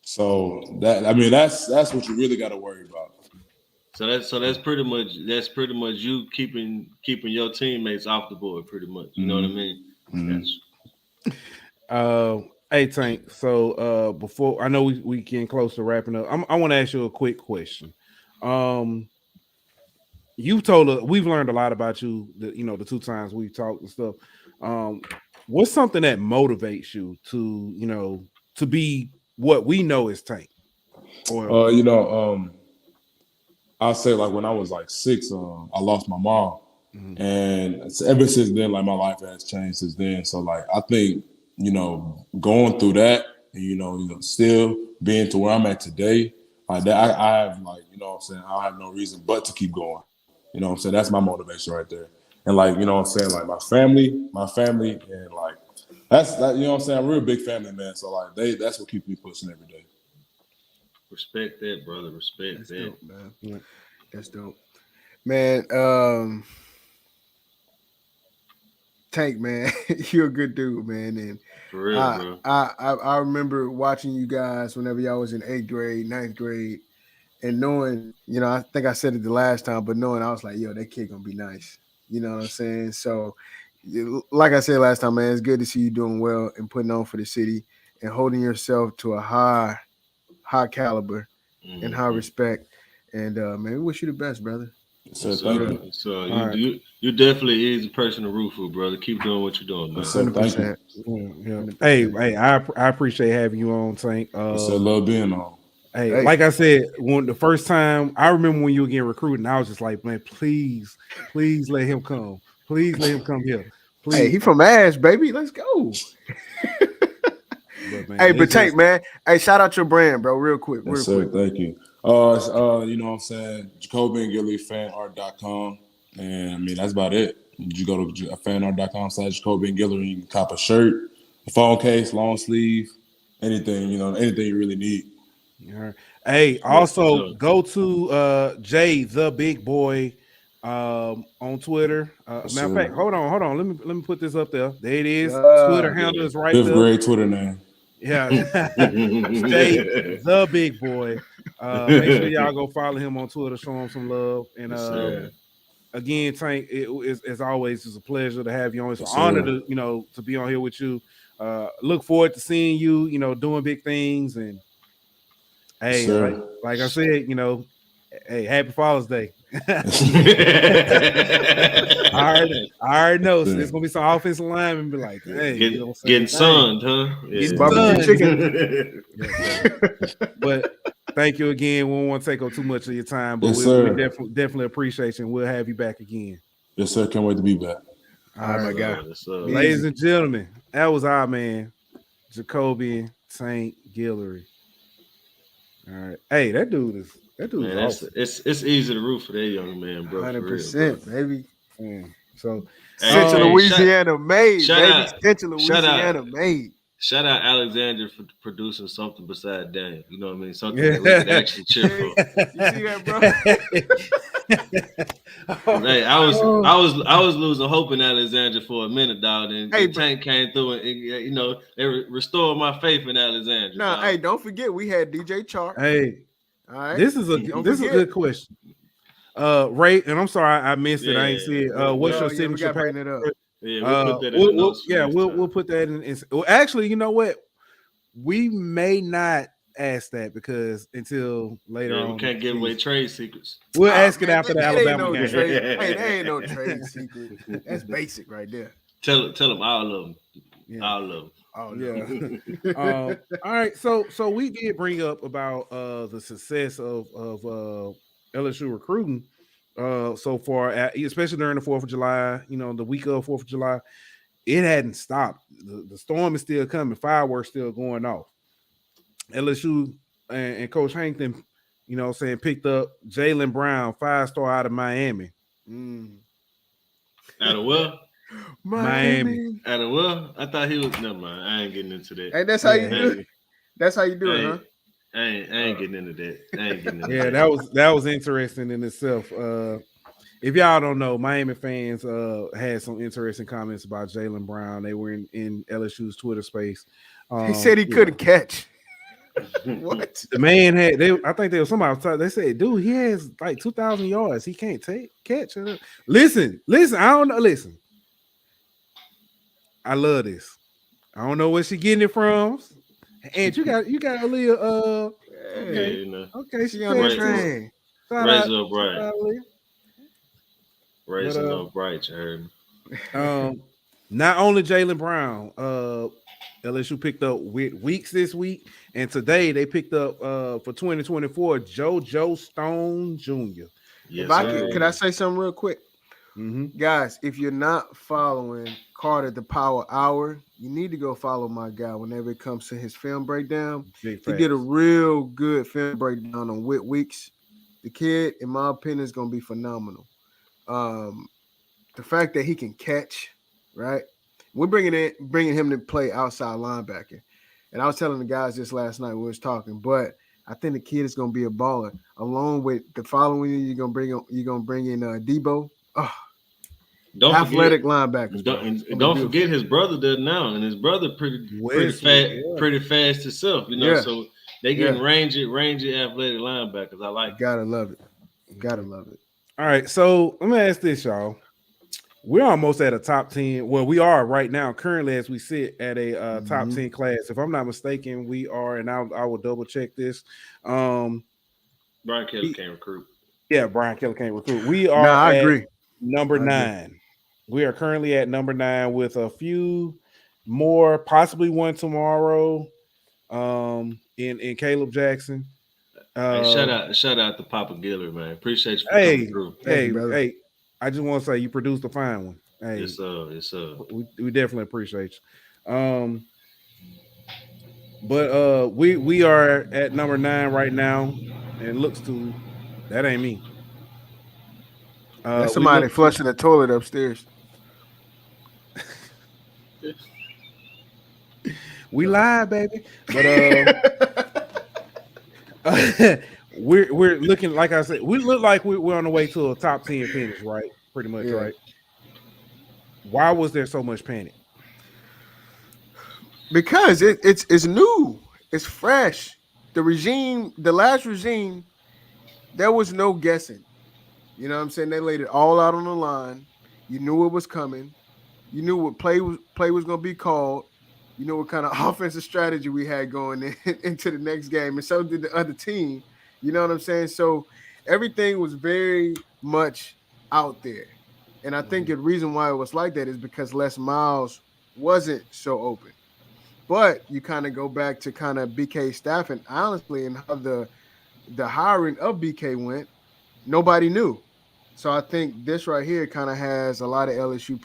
So that's what you really got to worry about. So that's pretty much you keeping your teammates off the board, pretty much. You know what I mean? Mm-hmm. Hey Tank. So before, I know we getting close to wrapping up. I want to ask you a quick question. You've told us, we've learned a lot about you, the 2 times we've talked and stuff. What's something that motivates you to be what we know is Tank? Or I'll say like when I was like 6, I lost my mom. Mm-hmm. And ever since then, like my life has changed since then. So like I think, going through that and still being to where I'm at today, like that I have like, you know what I'm saying, I have no reason but to keep going. You know what I'm saying? That's my motivation right there. And like, you know what I'm saying, like my family and like That's that. You know what I'm saying? I'm a real big family man. So like that's what keeps me pushing every day. Respect that, brother. Respect That's that. dope, man. Yeah. That's dope, man. Tank, man, you're a good dude, man. And for real, bro. I remember watching you guys whenever y'all was in 8th grade, 9th grade, and knowing, you know, I think I said it the last time, but knowing I was like, yo, that kid gonna be nice. You know what I'm saying? So, like I said last time, man, it's good to see you doing well and putting on for the city and holding yourself to a high caliber and high respect. And man, we wish you the best, brother. So thank you. So you definitely is a person to root for, brother. Keep doing what you're doing, man. So thank you. Yeah. Hey, I appreciate having you on, Tank. Love being on. Hey, like I said, when the first time I remember when you were getting recruited, I was just like, man, please let him come. Please let him come here. Please. Hey, he from Ash, baby. Let's go. But Tank, man. Hey, shout out your brand, bro, real quick. Yes, sir. Thank you. You know what I'm saying? Jacobian Guillory fanart.com. And I mean, that's about it. You go to fanart.com/Jacobian Guillory, you can cop a shirt, a phone case, long sleeve, anything you really need. All right. Hey, also go to Jay the Big Boy on Twitter. Matter of fact, hold on. Let me put this up there. There it is. Twitter handle is right there. 5th grade Twitter name. Yeah. Jay the Big Boy. Make sure y'all go follow him on Twitter, show him some love. And again, Tank, as always, it's a pleasure to have you on. It's an honor to be on here with you. Look forward to seeing you, doing big things. And hey, like I said, hey, happy Father's Day. I already know. So there's gonna be some offensive linemen be like, hey, getting sunned, huh? Getting barbecue chicken. But thank you again. We don't want to take up too much of your time, but we definitely appreciate you, and we'll have you back again. Yes, sir. Can't wait to be back. All right, my guy. Ladies and gentlemen, that was our man, Jacobian St. Guillory. All right. Hey, that dude is awesome. It's easy to root for that young man, bro. 100%, baby. So Central Louisiana made. Central Louisiana made. Shout out Alexander for producing something beside Daniel. You know what I mean? Something that we can actually cheer for. You see that, bro? Hey, I was losing hope in Alexander for a minute, dog. And Tank came through and they restored my faith in Alexander. No, hey, don't forget we had DJ Chark. Hey, all right. This is a good question. Ray, and I'm sorry I missed it. I ain't see it. What's your signature? It up. Yeah, we'll put that in. Well, actually, you know what? We may not ask that because until later on, we can't give away trade secrets. We'll ask it after the Alabama game. There ain't no trade secret. That's basic right there. Tell them all of them. Yeah. All of them. Oh yeah. All right. So we did bring up about the success of LSU recruiting. So far, especially during the 4th of July, the week of 4th of July, it hadn't stopped. The storm is still coming. Fireworks still going off. LSU and Coach Hankton, picked up Jaylen Brown, 5-star out of Miami. Out of what? Miami. Out of what? I thought he was. Never mind. I ain't getting into that. Hey, that's how you do it. That's how you do it, huh? I ain't getting into that. Yeah, that was interesting in itself. If y'all don't know, Miami fans had some interesting comments about Jaylen Brown. They were in LSU's Twitter space. He said he couldn't catch. What? The man had. I think there was somebody. They said, "Dude, he has like 2,000 yards. He can't catch." Listen. I don't know. Listen, I love this. I don't know where she getting it from. And you got a little okay, she on the train. Raising up bright. Raising up bright, you heard me. Not only Jaylen Brown, LSU picked up Weeks this week, and today they picked up for 2024 JoJo Stone Jr. Yes, can I say something real quick? Guys, if you're not following Carter the Power Hour, you need to go follow my guy whenever it comes to his film breakdown. He did a real good film breakdown on Whit Weeks. The kid, in my opinion, is going to be phenomenal. The fact that he can catch, right? We're bringing him to play outside linebacker. And I was telling the guys this last night when we was talking, but I think the kid is going to be a baller. Along with the following year, you're going to bring in Debo. Oh, athletic linebackers. Don't forget his brother does now, and his brother pretty fast himself. So they getting rangy athletic linebackers. I like. Gotta love it. Gotta love it. All right, so let me ask this, y'all. We're almost at a top 10. Well, we are right now, currently, as we sit at a top 10 class. If I'm not mistaken, we are, and I will double check this. Brian Kelly can't recruit. Yeah, Brian Kelly can't recruit. We are I agree. Number 9. We are currently at number 9 with a few more, possibly one tomorrow. In Caleb Jackson. Hey, shout out to Papa Guillory, man. Appreciate you for coming through. Hey, I just want to say you produced a fine one. Hey, yes, sir. We definitely appreciate you. But we are at number 9 right now, and it looks to that ain't me. That's somebody flushing the toilet upstairs. We live, baby. But we're looking, like I said, we look like we're on the way to a top 10 finish, right? Pretty much, right? Why was there so much panic? Because it's new, it's fresh. The last regime, there was no guessing. You know what I'm saying? They laid it all out on the line. You knew it was coming. You knew what play was going to be called. You know what kind of offensive strategy we had going into the next game, and so did the other team. You know what I'm saying? So everything was very much out there. And I think the reason why it was like that is because Les Miles wasn't so open. But you kind of go back to kind of BK staff, and honestly, and how the hiring of BK went, nobody knew. So I think this right here kind of has a lot of LSU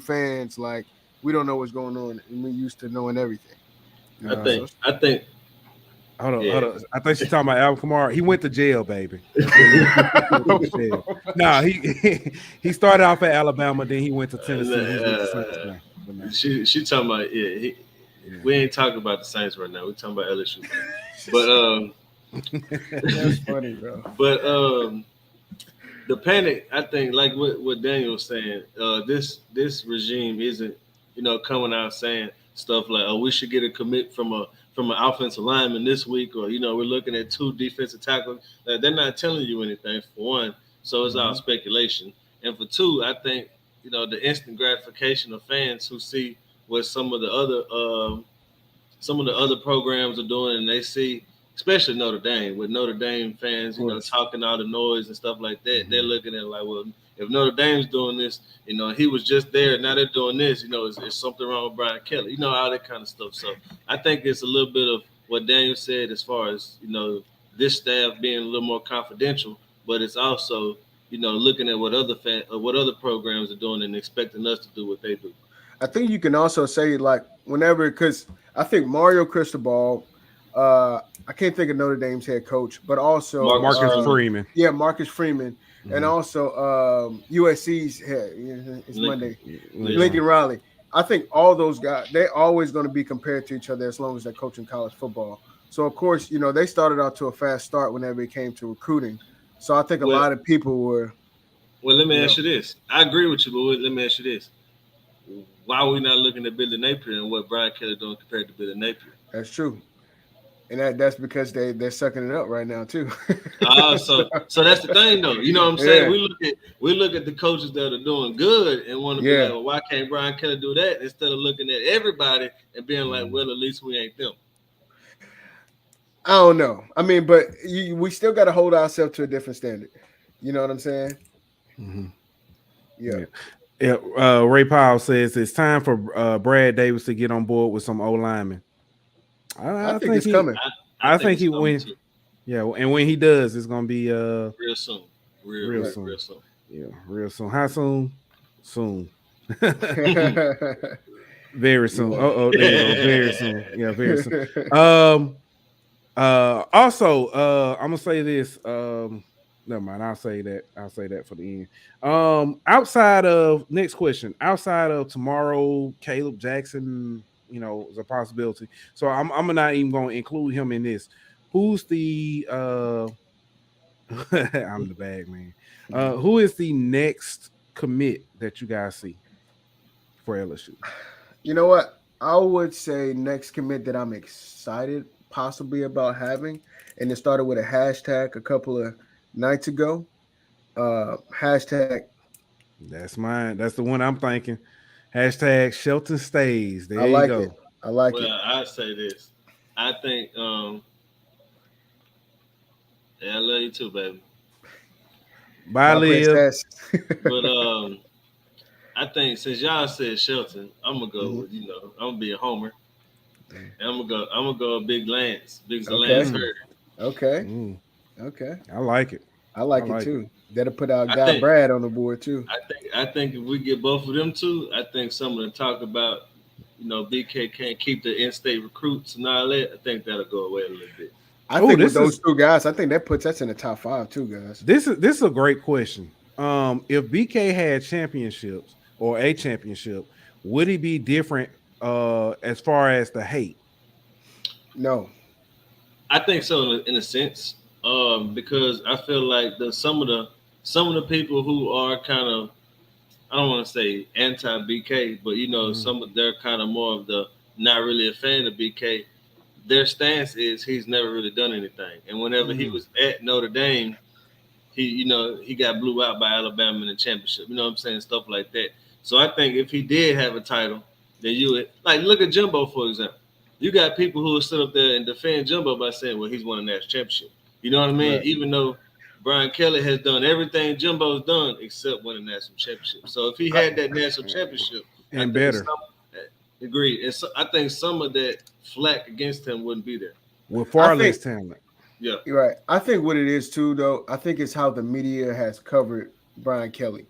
fans, like, we don't know what's going on, and we used to knowing everything. I think. Hold on. I think she's talking about Alvin Kamara. He went to jail, baby. Nah, he started off at Alabama, then he went to Tennessee. She talking about we ain't talking about the Saints right now. We're talking about LSU. But that's funny, bro. But the panic, I think, like what Daniel was saying, this regime isn't, coming out saying stuff like, "Oh, we should get a commit from an offensive lineman this week," or we're looking at 2 defensive tackles. They're not telling you anything, for one, so it's all speculation. And for 2, I think the instant gratification of fans who see what some of the other programs are doing, and they see, especially Notre Dame, with Notre Dame fans, talking all the noise and stuff like that. They're looking at it like, well, if Notre Dame's doing this, he was just there, now they're doing this, is something wrong with Brian Kelly, all that kind of stuff. So I think it's a little bit of what Daniel said as far as, this staff being a little more confidential, but it's also, looking at what other programs are doing and expecting us to do what they do. I think you can also say, like, whenever, because I think Mario Cristobal, I can't think of Notre Dame's head coach, but also Marcus Freeman. Yeah, Marcus Freeman. And also USC's head. It's Monday. Lincoln Riley. I think all those guys, they're always going to be compared to each other as long as they're coaching college football. So, of course, they started out to a fast start whenever it came to recruiting. So I think a lot of people were. Well, let me ask you this. I agree with you, but let me ask you this. Why are we not looking at Billy Napier and what Brian Kelly doing compared to Billy Napier? That's true. And that's because they're sucking it up right now too. So that's the thing, though. You know what I'm saying? Yeah. We look at the coaches that are doing good and want to be like, well, why can't Brian Kelly do that? Instead of looking at everybody and being like, well, at least we ain't them. I don't know. I mean, but we still got to hold ourselves to a different standard. You know what I'm saying? Mm-hmm. Yeah. Ray Powell says it's time for Brad Davis to get on board with some O linemen. I think it's coming. I think he wins. Yeah, and when he does, it's gonna be real soon. Real soon. Yeah, real soon. How soon? Soon. Very soon. There you go. Very soon. Yeah, very soon. Also, I'm gonna say this. Never mind. I'll say that. I'll say that for the end. Outside of next question, outside of tomorrow, Caleb Jackson, is a possibility. So I'm not even going to include him in this. Who's the I'm the bag man. Who is the next commit that you guys see for LSU? You know what? I would say next commit that I'm excited possibly about having, and it started with a hashtag a couple of nights ago. Hashtag. That's mine. That's the one I'm thinking. Hashtag Shelton stays. There I you like go. it. I like it. Well, I say this. I think I love you too, baby. Bye, Liv. But I think since y'all said Shelton, I'm gonna go with I'm gonna be a homer. And I'm gonna go Big Lance. Big Lance Hurd. Okay. Okay. I like it. I like it too. That'll put our guy Brad on the board too. I think if we get both of them too, I think some of the talk about BK can't keep the in-state recruits and all that. I think that'll go away a little bit. I think with those two guys, I think that puts us in the top 5 too, guys. This is a great question. If BK had championships or a championship, would he be different as far as the hate? No. I think so in a sense. Because I feel like some of the people who are kind of, I don't want to say anti BK, but they're kind of more of the not really a fan of BK. Their stance is he's never really done anything, and whenever he was at Notre Dame, he got blew out by Alabama in the championship. You know what I'm saying? Stuff like that. So I think if he did have a title, then you would look at Jimbo for example. You got people who will sit up there and defend Jimbo by saying, well, he's won a national championship. You know what I mean? Right. Even though Brian Kelly has done everything Jimbo's done except win a national championship. So if he had that national championship and better, agreed. And so I think some of that flack against him wouldn't be there. With far less talent. Yeah, you're right. I think what it is too, though. I think it's how the media has covered Brian Kelly.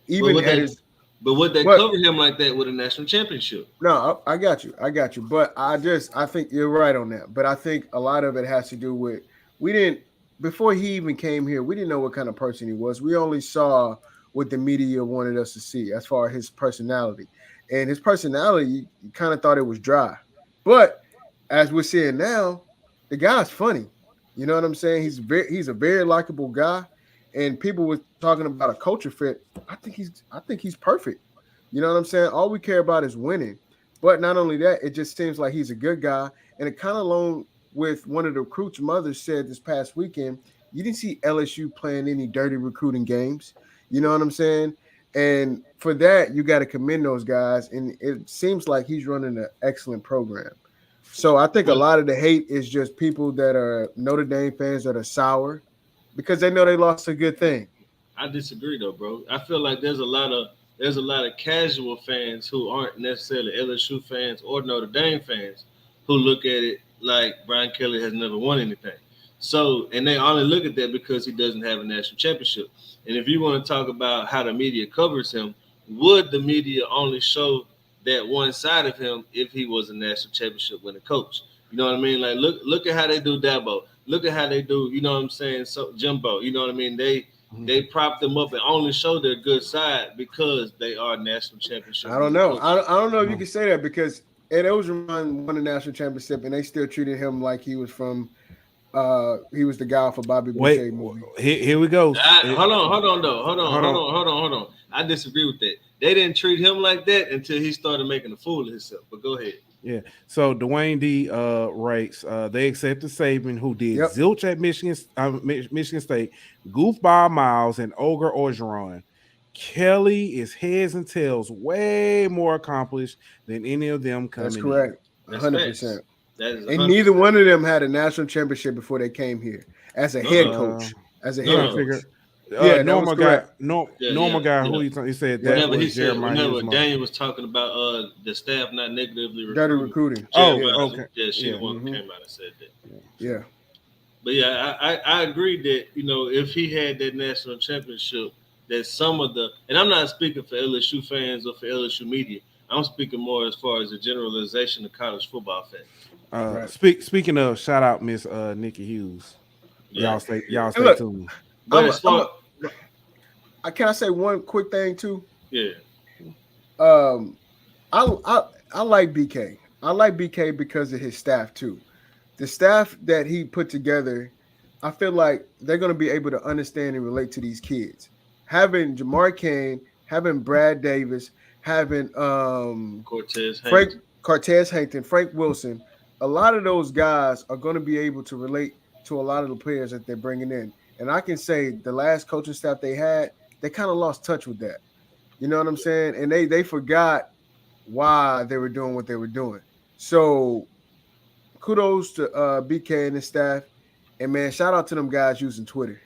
But would they cover him like that with a national championship? No, I got you. But I think you're right on that. But I think a lot of it has to do with before he even came here, we didn't know what kind of person he was. We only saw what the media wanted us to see as far as his personality. And his personality, you kind of thought it was dry. But as we're seeing now, the guy's funny. You know what I'm saying? He's a very likable guy. And people were talking about a culture fit. I think he's perfect. You know what I'm saying? All we care about is winning. But not only that, it just seems like he's a good guy. And it kind of along with one of the recruits' mothers said this past weekend, you didn't see LSU playing any dirty recruiting games. You know what I'm saying? And for that, you got to commend those guys. And it seems like he's running an excellent program. So I think a lot of the hate is just people that are Notre Dame fans that are sour because they know they lost a good thing. I disagree though, bro. I feel like there's a lot of casual fans who aren't necessarily LSU fans or Notre Dame fans who look at it like Brian Kelly has never won anything. So, and they only look at that because he doesn't have a national championship. And if you want to talk about how the media covers him, would the media only show that one side of him if he was a national championship winning coach? You know what I mean? Like, look at how they do Dabo. Look at how they do, you know what I'm saying, so Jimbo. You know what I mean? They prop them up and only show their good side because they are national championship. I don't know. I don't know if you can say that because Ed Ogeron won a national championship and they still treated him like he was from he was the guy for Bobby Boucher movie. Here we go. Hold on. I disagree with that. They didn't treat him like that until he started making a fool of himself. But go ahead. Yeah. So Dwayne D writes, they accepted Saban, who did zilch at Michigan State, goofball Miles, and Ogre Orgeron. Kelly is heads and tails way more accomplished than any of them coming. That's correct. In. 100%. And neither one of them had a national championship before they came here as a head coach. Normal guy. Who he said that? Whenever he said, whenever Daniel was talking about the staff not negatively recruiting. Okay. Yeah, she the one who came out and said that. Yeah. But yeah, I agree that if he had that national championship, that some of and I'm not speaking for LSU fans or for LSU media. I'm speaking more as far as the generalization of college football fans. Speaking of, shout out Miss Nikki Hughes. Y'all stay tuned. But as far, can I say one quick thing too? Yeah. I like BK. I like BK because of his staff too. The staff that he put together, I feel like they're going to be able to understand and relate to these kids. Having Jamar Kane, having Brad Davis, having Cortez Hankton, Frank Wilson, a lot of those guys are going to be able to relate to a lot of the players that they're bringing in. And I can say the last coaching staff they had, they kind of lost touch with that. You know what I'm saying? And they forgot why they were doing what they were doing. So kudos to BK and his staff. And man, shout out to them guys using Twitter.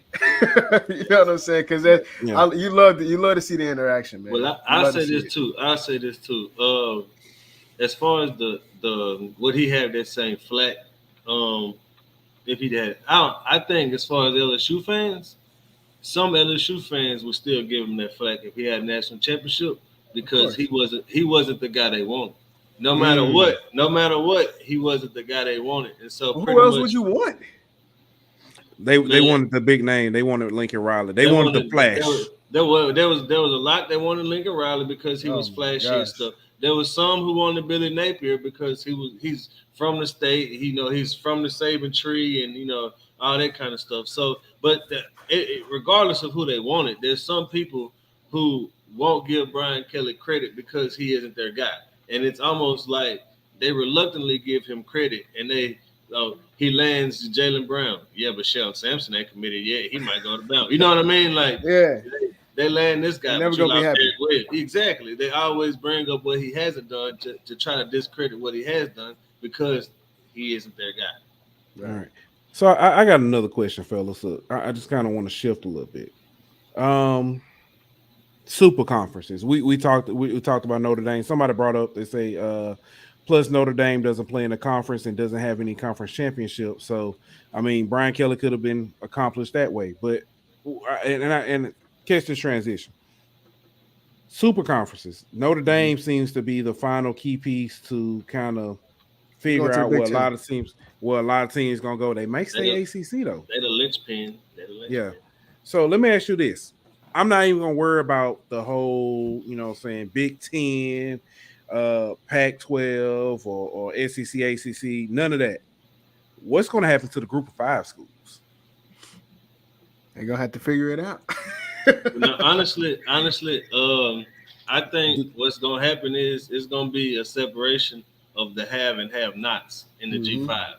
You know what I'm saying? Because you love to see the interaction, man. Well, I'll say this too. As far as the what he had that same flat, if he had, I think as far as LSU fans, some LSU fans would still give him that flack if he had a national championship because he wasn't the guy they wanted. No matter what, he wasn't the guy they wanted. And so who else would you want? They wanted the big name. They wanted Lincoln Riley. They wanted the flash. There was a lot that wanted Lincoln Riley because he was flashy and stuff. There was some who wanted Billy Napier because he's from the state. He's from the Saban tree and all that kind of stuff. So, but regardless of who they wanted, there's some people who won't give Brian Kelly credit because he isn't their guy, and it's almost like they reluctantly give him credit, and he lands Jaylen Brown. Yeah, but Sheldon Sampson ain't committed yet. He might go to bounds. You know what I mean? Like, yeah, they land this guy. Never gonna be happy. Exactly. They always bring up what he hasn't done to try to discredit what he has done because he isn't their guy. All right. So I got another question, fellas. I just kind of want to shift a little bit. Super conferences. We talked about Notre Dame. Somebody brought up, they say plus Notre Dame doesn't play in a conference and doesn't have any conference championship. So I mean, Brian Kelly could have been accomplished that way. But and catch this transition. Super conferences. Notre Dame seems to be the final key piece to kind of figure out where a lot of teams gonna go. They may stay ACC though. They're the linchpin. Yeah. So let me ask you this. I'm not even gonna worry about the whole, Big Ten, Pac-12 or SEC, ACC. None of that. What's gonna happen to the Group of 5 schools? They're gonna have to figure it out. Now, honestly, I think what's gonna happen is it's gonna be a separation of the have and have-nots in the G5.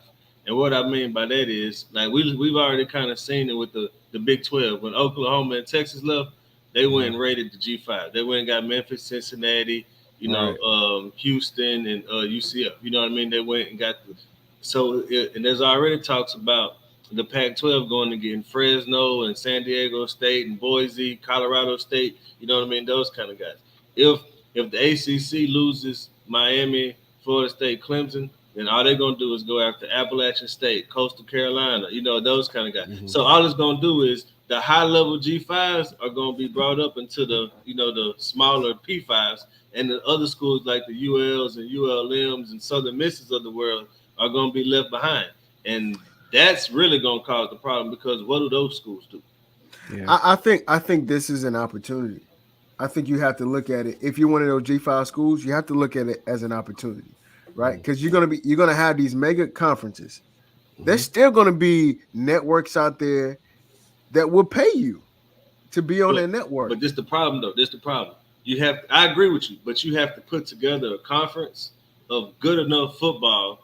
And what I mean by that is, like, we've already kind of seen it with the Big 12. When Oklahoma and Texas left, they went and raided the G5. They went and got Memphis, Cincinnati, Houston, and UCF. You know what I mean? They went and got and there's already talks about the Pac-12 going to get Fresno and San Diego State and Boise, Colorado State. You know what I mean? Those kind of guys. If the ACC loses Miami, Florida State, Clemson, then all they're going to do is go after Appalachian State, Coastal Carolina, those kind of guys. Mm-hmm. So all it's going to do is the high-level G5s are going to be brought up into the smaller P5s, and the other schools like the ULs and ULMs and Southern Misses of the world are going to be left behind. And that's really going to cause the problem because what do those schools do? Yeah. I think this is an opportunity. I think you have to look at it. If you're one of those G5 schools, you have to look at it as an opportunity, right? Because you're gonna have these mega conferences. Mm-hmm. There's still gonna be networks out there that will pay you to be on their network. But this is the problem, though. I agree with you, but you have to put together a conference of good enough football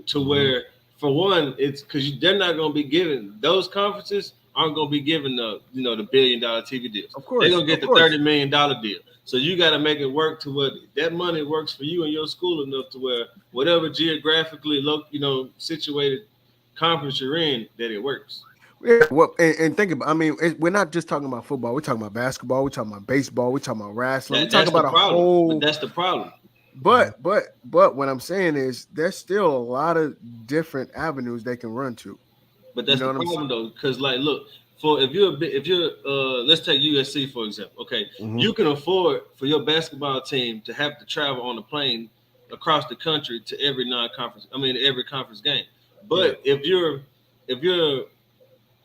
to where, for one, it's because they're not going to be given, those conferences aren't going to be given the $1 billion TV deals. Of course, they're going to get the $30 million deal. So you got to make it work to where that money works for you and your school enough to where whatever geographically situated conference you're in, that it works. Yeah, well, and think about, we're not just talking about football. We're talking about basketball. We're talking about baseball. We're talking about wrestling. We're talking about But that's the problem. But what I'm saying is there's still a lot of different avenues they can run to. But that's the problem though, because look, if you're let's take USC for example. Okay, you can afford for your basketball team to have to travel on a plane across the country to every every conference game. But if you're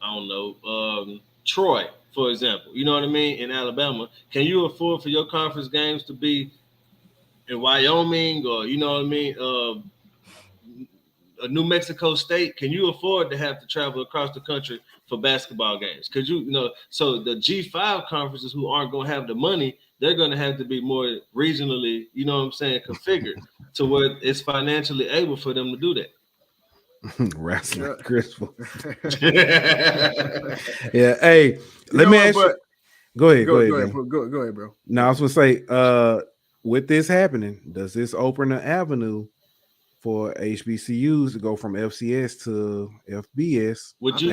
I don't know, Troy, for example, you know what I mean, in Alabama, can you afford for your conference games to be in Wyoming or, you know what I mean, New Mexico State? Can you afford to have to travel across the country for basketball games? Because so the G5 conferences who aren't going to have the money, they're going to have to be more regionally, you know what I'm saying, configured to where it's financially able for them to do that. Wrestling Crystal. Yeah. Hey, let me ask you. Go ahead, bro. Now I was gonna say, with this happening, does this open an avenue for HBCUs to go from FCS to FBS? You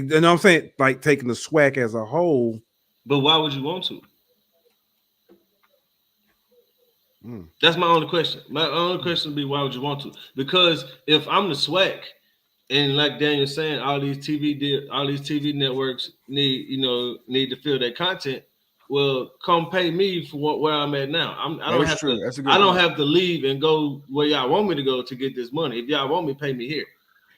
know what I'm saying? Like taking the SWAC as a whole. But why would you want to? That's my only question. My only question would be, why would you want to? Because if I'm the SWAC, and like Daniel's saying, all these TV networks need to fill their content. Well, come pay me for where I'm at now. I don't have to leave and go where y'all want me to go to get this money. If y'all want me, pay me here.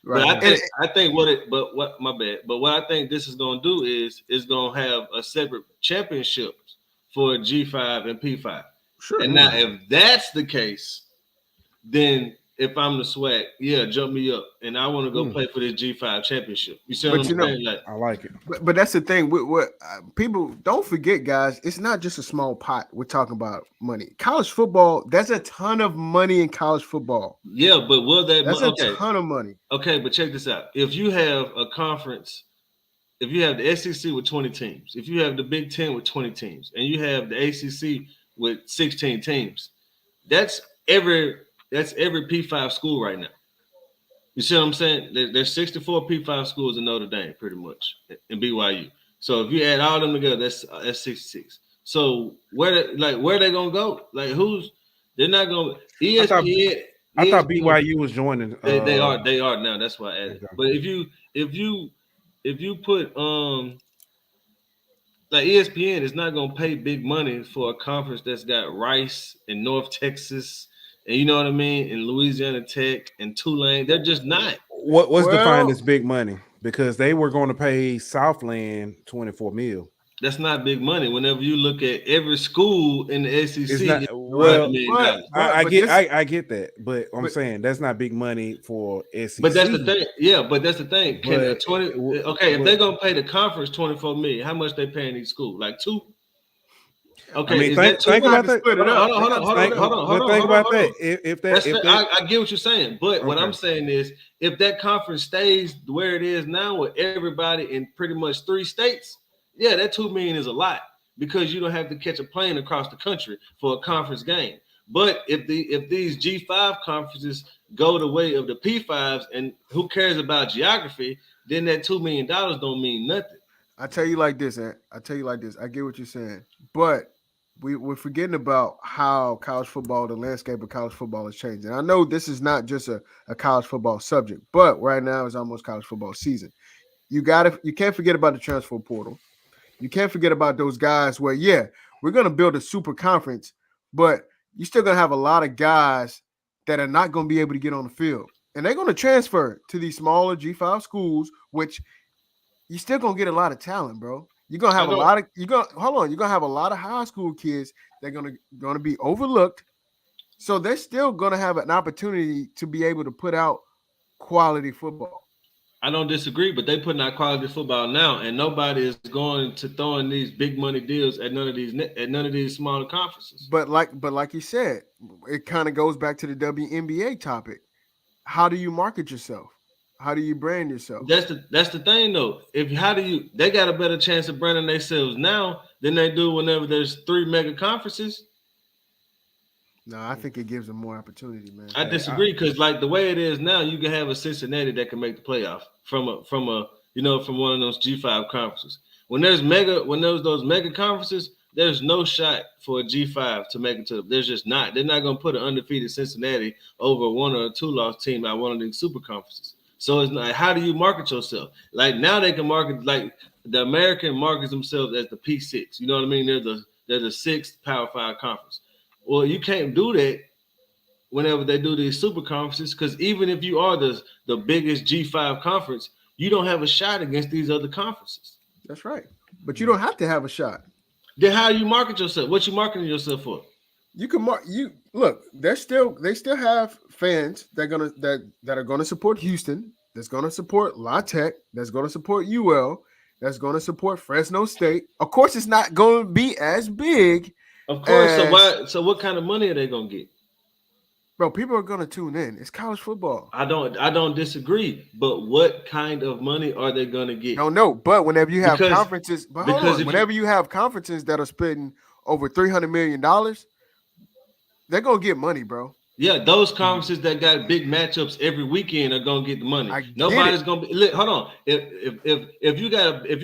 Right. But I think what I think this is going to do is it's going to have a separate championship for G5 and P5. Sure. And now, if that's the case, then if I'm the SWAC, jump me up, and I want to go play for this G5 championship. You see what I'm saying? I like it. But that's the thing. What people don't forget, guys, it's not just a small pot. We're talking about money. College football, there's a ton of money in college football. Yeah, but that's a ton of money. Okay, but check this out. If you have a conference, if you have the SEC with 20 teams, if you have the Big Ten with 20 teams, and you have the ACC with 16 teams, that's every P5 school right now. You see what I'm saying? There's 64 P5 schools in Notre Dame, pretty much, in BYU. So if you add all them together, that's 66. So where are they gonna go? Like they're not gonna ESPN. I thought BYU was joining. They are now. That's why I added. Okay. But if you put like ESPN is not gonna pay big money for a conference that's got Rice and North Texas. And you know what I mean? And Louisiana Tech and Tulane, they're just not. What's defined as big money? Because they were going to pay Southland $24 million. That's not big money. Whenever you look at every school in the SEC, I get that, but I'm saying that's not big money for SEC. But that's the thing. Yeah, but that's the thing. If they're gonna pay the conference $24 million, how much they paying each school? Like $2? Okay, I mean, think about that. Hold on. Think about that. I get what you're saying, but what I'm saying is, if that conference stays where it is now, with everybody in pretty much 3 states, that $2 million is a lot, because you don't have to catch a plane across the country for a conference game. But if these G5 conferences go the way of the P5s, and who cares about geography, then that $2 million don't mean nothing. I tell you like this, Ant. I get what you're saying, but we're forgetting about how the landscape of college football is changing. I know this is not just a college football subject, but right now is almost college football season. You can't forget about the transfer portal. You can't forget about those guys where, we're going to build a super conference, but you're still going to have a lot of guys that are not going to be able to get on the field. And they're going to transfer to these smaller G5 schools, which you're still going to get a lot of talent, bro. You're gonna have you're gonna have a lot of high school kids that are gonna be overlooked. So they're still gonna have an opportunity to be able to put out quality football. I don't disagree, but they putting out quality football now, and nobody is going to throw in these big money deals at none of these smaller conferences. But like you said, it kind of goes back to the WNBA topic. How do you market yourself? How do you brand yourself? That's the thing though. They got a better chance of branding themselves now than they do whenever there's 3 mega conferences. No, I think it gives them more opportunity, man. I disagree, because like the way it is now, you can have a Cincinnati that can make the playoff from one of those G5 conferences. When there's those mega conferences, there's no shot for a G5 to make it to. There's just not. They're not going to put an undefeated Cincinnati over 1 or 2 loss team at one of these super conferences. So it's not, how do you market yourself? Like now they can market, like the American markets themselves as the P6. You know what I mean? They're the 6th Power 5 conference. Well, you can't do that whenever they do these super conferences, because even if you are the biggest G5 conference, you don't have a shot against these other conferences. That's right. But you don't have to have a shot. Then how you market yourself? What you marketing yourself for? You can look. They still have fans that are gonna support Houston. That's gonna support La Tech. That's gonna support UL. That's gonna support Fresno State. Of course, it's not gonna be as big. Of course. So what kind of money are they gonna get? Bro, people are gonna tune in. It's college football. I don't disagree, but what kind of money are they gonna get? No. But whenever you have conferences, whenever you have conferences that are spending over $300 million, they're gonna get money, bro. Yeah, those conferences that got big matchups every weekend are gonna get the money. Nobody's gonna be. Hold on. If you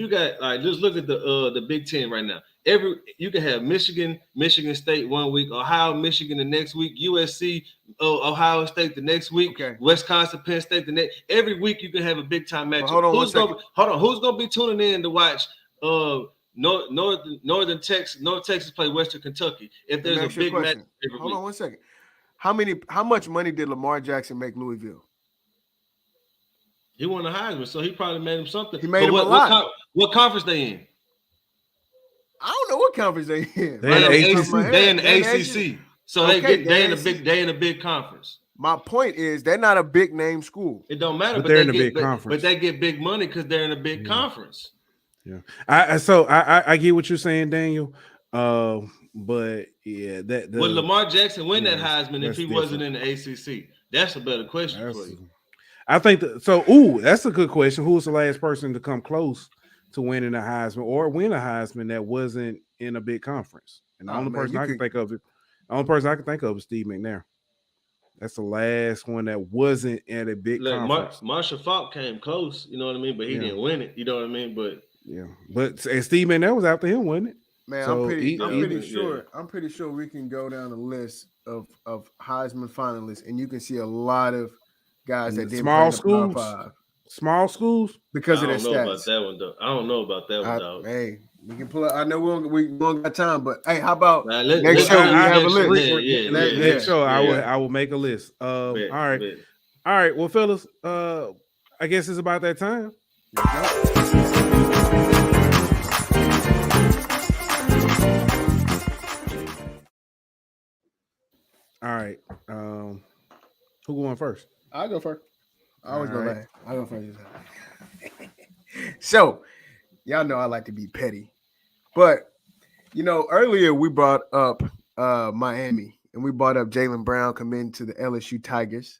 got like, just look at the Big Ten right now. You can have Michigan State 1 week, Ohio, Michigan the next week, USC, Ohio State the next week, Wisconsin, Penn State the next. Every week you can have a big time matchup. Who's gonna be tuning in to watch? North Texas play Western Kentucky. If there's a big match every Hold week. on 1 second. How much money did Lamar Jackson make Louisville? He won the Heisman, so he probably made him something. He made him a lot. What conference they in? I don't know what conference they in. They in the ACC. So they in a big conference. My point is they're not a big name school. It don't matter, but they're in a big conference. But they get big money because they're in a big conference. Yeah, I get what you're saying, Daniel. But yeah, would Lamar Jackson win that Heisman if he wasn't in the ACC? That's a better question for you. I think that's a good question. Who was the last person to come close to winning a Heisman or win a Heisman that wasn't in a big conference? And the only person I can think of is Steve McNair. That's the last one that wasn't at a big conference. Marshall Faulk came close, you know what I mean, but he didn't win it. You know what I mean, but and Steve McNair was after him, wasn't it? Man, I'm pretty sure we can go down a list of Heisman finalists, and you can see a lot of guys that didn't play in the Power 5. Small schools because of their stats. I don't know about that one, dog. Hey, we can pull it. I know we don't got time, but hey, how about next show we have a list? Next show I will make a list. All right. Well, fellas, I guess it's about that time. All right. Who going first? I'll go first. I always go last. I'll go first. So, y'all know I like to be petty. But, earlier we brought up Miami, and we brought up Jaylen Brown coming to the LSU Tigers,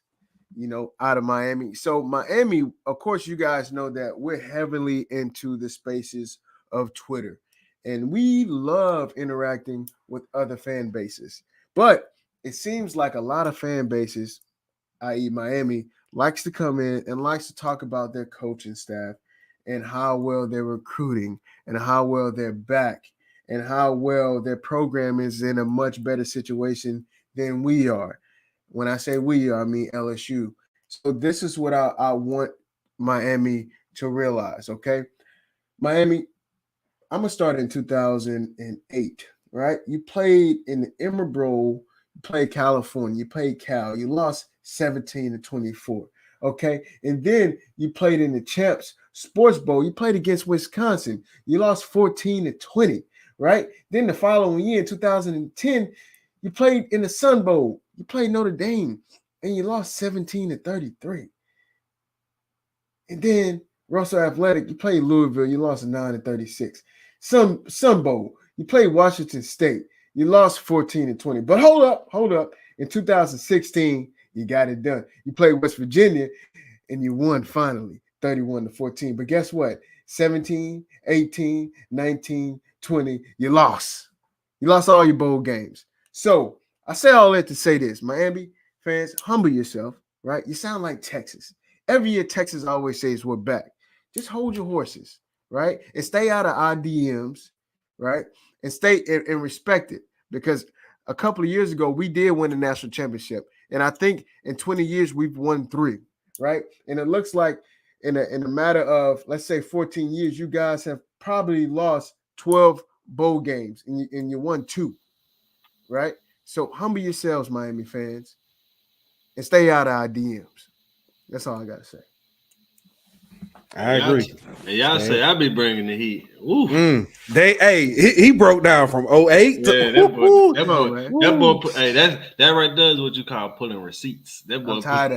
out of Miami. So, Miami, of course, you guys know that we're heavily into the spaces of Twitter, and we love interacting with other fan bases. But it seems like a lot of fan bases, i.e. Miami, likes to come in and likes to talk about their coaching staff and how well they're recruiting and how well they're back and how well their program is in a much better situation than we are. When I say we are, I mean LSU. So this is what I want Miami to realize, okay? Miami, I'm going to start in 2008, right? You played in the Emerald Bowl. You played California. You played Cal. You lost 17-24, okay? And then you played in the Champs Sports Bowl. You played against Wisconsin. You lost 14-20, right? Then the following year, in 2010, you played in the Sun Bowl. You played Notre Dame, and you lost 17-33. And then Russell Athletic, you played Louisville. You lost 9-36. Sun Bowl, you played Washington State. You lost 14-20. But hold up. In 2016, you got it done. You played West Virginia, and you won finally, 31-14. But guess what? 17, 18, 19, 20, you lost. You lost all your bowl games. So I say all that to say this. Miami fans, humble yourself, right? You sound like Texas. Every year, Texas always says we're back. Just hold your horses, right? And stay out of our DMs, right? And stay and respect it. Because a couple of years ago, we did win the national championship. And I think in 20 years, we've won 3, right? And it looks like in a matter of, let's say, 14 years, you guys have probably lost 12 bowl games and you won 2, right? So humble yourselves, Miami fans, and stay out of our DMs. That's all I got to say. I agree. And y'all say I be bringing the heat. He broke down from 08 to that boy, hey, that right there is what you call pulling receipts. That boy, I'm tired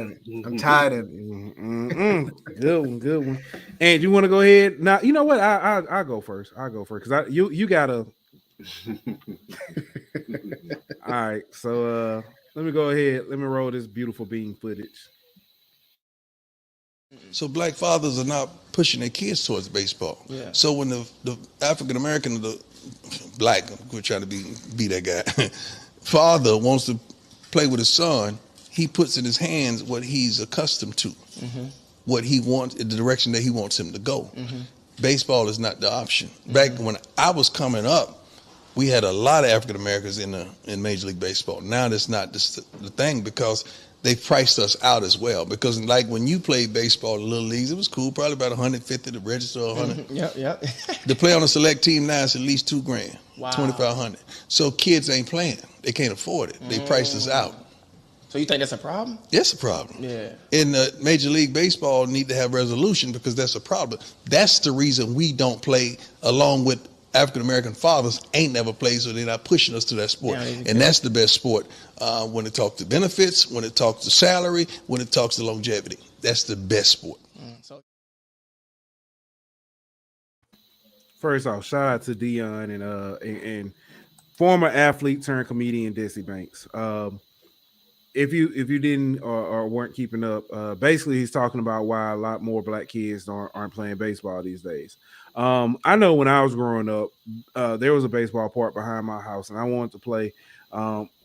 of it. Good one. And you want to go ahead now? You know what? I'll go first. Because you gotta. All right, so let me go ahead. Let me roll this beautiful bean footage. So black fathers are not pushing their kids towards baseball. Yeah. So when the African American, the black, we're trying to be that guy, father wants to play with his son, he puts in his hands what he's accustomed to, what he wants, the direction that he wants him to go. Baseball is not the option. Back when I was coming up, we had a lot of African Americans in Major League Baseball. Now that's not the thing, because they priced us out as well. Because like when you played baseball in little leagues, it was cool, probably about 150 to register 100. Yep. To play on a select team now, it's at least $2,000, Wow. 2,500. So kids ain't playing. They can't afford it. They priced us out. So you think that's a problem? That's a problem. Yeah. In Major League Baseball, need to have resolution, because that's a problem. That's the reason we don't play, along with African-American fathers ain't never played, so they're not pushing us to that sport. Yeah, and that's the best sport when it talks to benefits, when it talks to salary, when it talks to longevity. That's the best sport. First off, shout out to Dion and former athlete turned comedian Desi Banks. If you didn't or weren't keeping up, basically he's talking about why a lot more black kids aren't playing baseball these days. I know when I was growing up, there was a baseball park behind my house, and I wanted to play.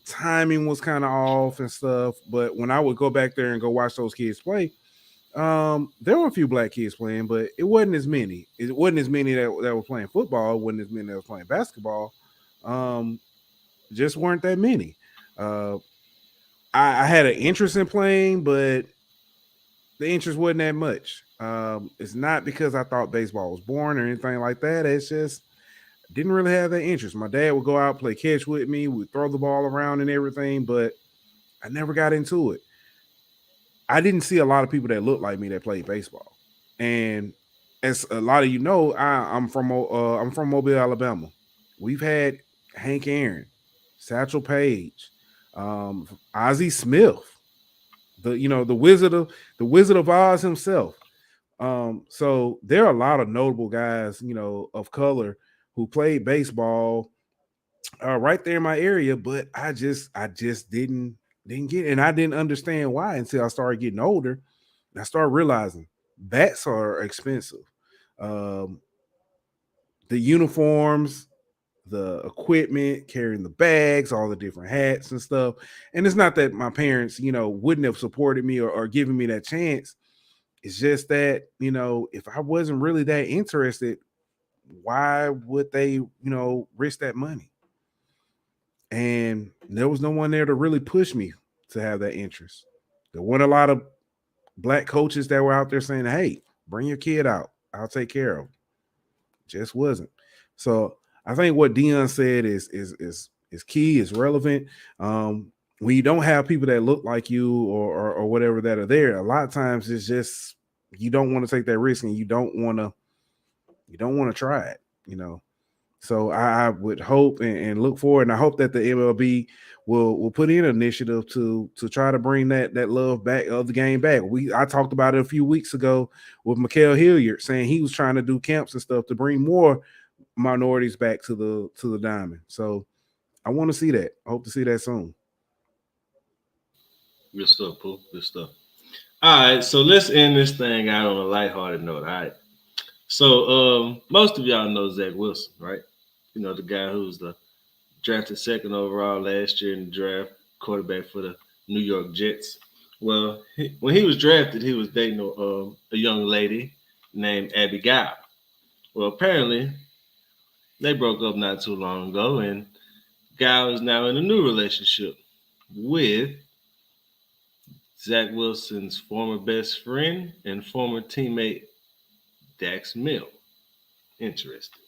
Timing was kind of off and stuff, but when I would go back there and go watch those kids play, there were a few black kids playing, but it wasn't as many. It wasn't as many that were playing football. It wasn't as many that were playing basketball. Just weren't that many. I had an interest in playing, but the interest wasn't that much. It's not because I thought baseball was boring or anything like that. It's just didn't really have that interest. My dad would go out, play catch with me, would throw the ball around and everything, but I never got into it. I didn't see a lot of people that looked like me that played baseball. And as a lot of you know, I'm from Mobile, Alabama. We've had Hank Aaron, Satchel Paige, Ozzie Smith, the Wizard of Oz himself. So there are a lot of notable guys, of color who played baseball right there in my area, but I just didn't get it. And I didn't understand why until I started getting older. And I started realizing bats are expensive. The uniforms, the equipment, carrying the bags, all the different hats and stuff. And it's not that my parents, wouldn't have supported me or given me that chance. It's just that, if I wasn't really that interested, why would they, risk that money? And there was no one there to really push me to have that interest. There weren't a lot of black coaches that were out there saying, hey, bring your kid out. I'll take care of him. Just wasn't. So I think what Dion said is key, is relevant. When you don't have people that look like you or whatever that are there, a lot of times it's just you don't want to take that risk and you don't want to try it, So I would hope and look forward, and I hope that the MLB will put in an initiative to try to bring that love back of the game back. I talked about it a few weeks ago with Mikael Hilliard, saying he was trying to do camps and stuff to bring more minorities back to the diamond. So I want to see that. I hope to see that soon. Good stuff, Pooh. Good stuff. All right, so let's end this thing out on a lighthearted note. All right. So most of y'all know Zack Wilson, right? The guy who's drafted second overall last year in the draft, quarterback for the New York Jets. Well, when he was drafted, he was dating a young lady named Abigail. Well, apparently they broke up not too long ago, and Guy is now in a new relationship with Zack Wilson's former best friend and former teammate, Dax Milne. Interesting.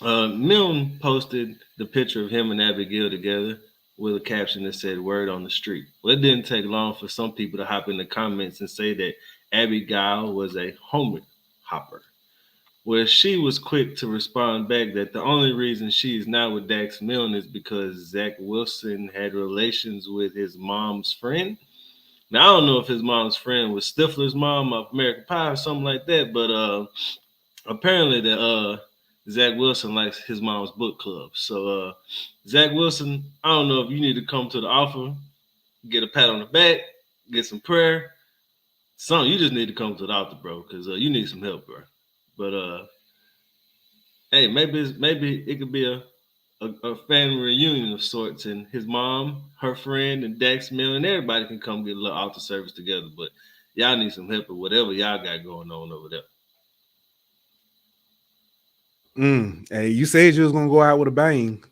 Milne posted the picture of him and Abigail together with a caption that said "Word on the street." Well, it didn't take long for some people to hop in the comments and say that Abigail was a homer Hopper. Where she was quick to respond back that the only reason she is not with Dax Milne is because Zack Wilson had relations with his mom's friend. Now, I don't know if his mom's friend was Stifler's mom of American Pie or something like that, but apparently Zack Wilson likes his mom's book club. So Zack Wilson, I don't know if you need to come to the offer, get a pat on the back, get some prayer. You just need to come to the altar, bro, because you need some help, bro. But hey, maybe it could be a family reunion of sorts, and his mom, her friend, and Dax Milne, and everybody can come get a little altar service together. But y'all need some help with whatever y'all got going on over there. Hey, you said you was gonna go out with a bang.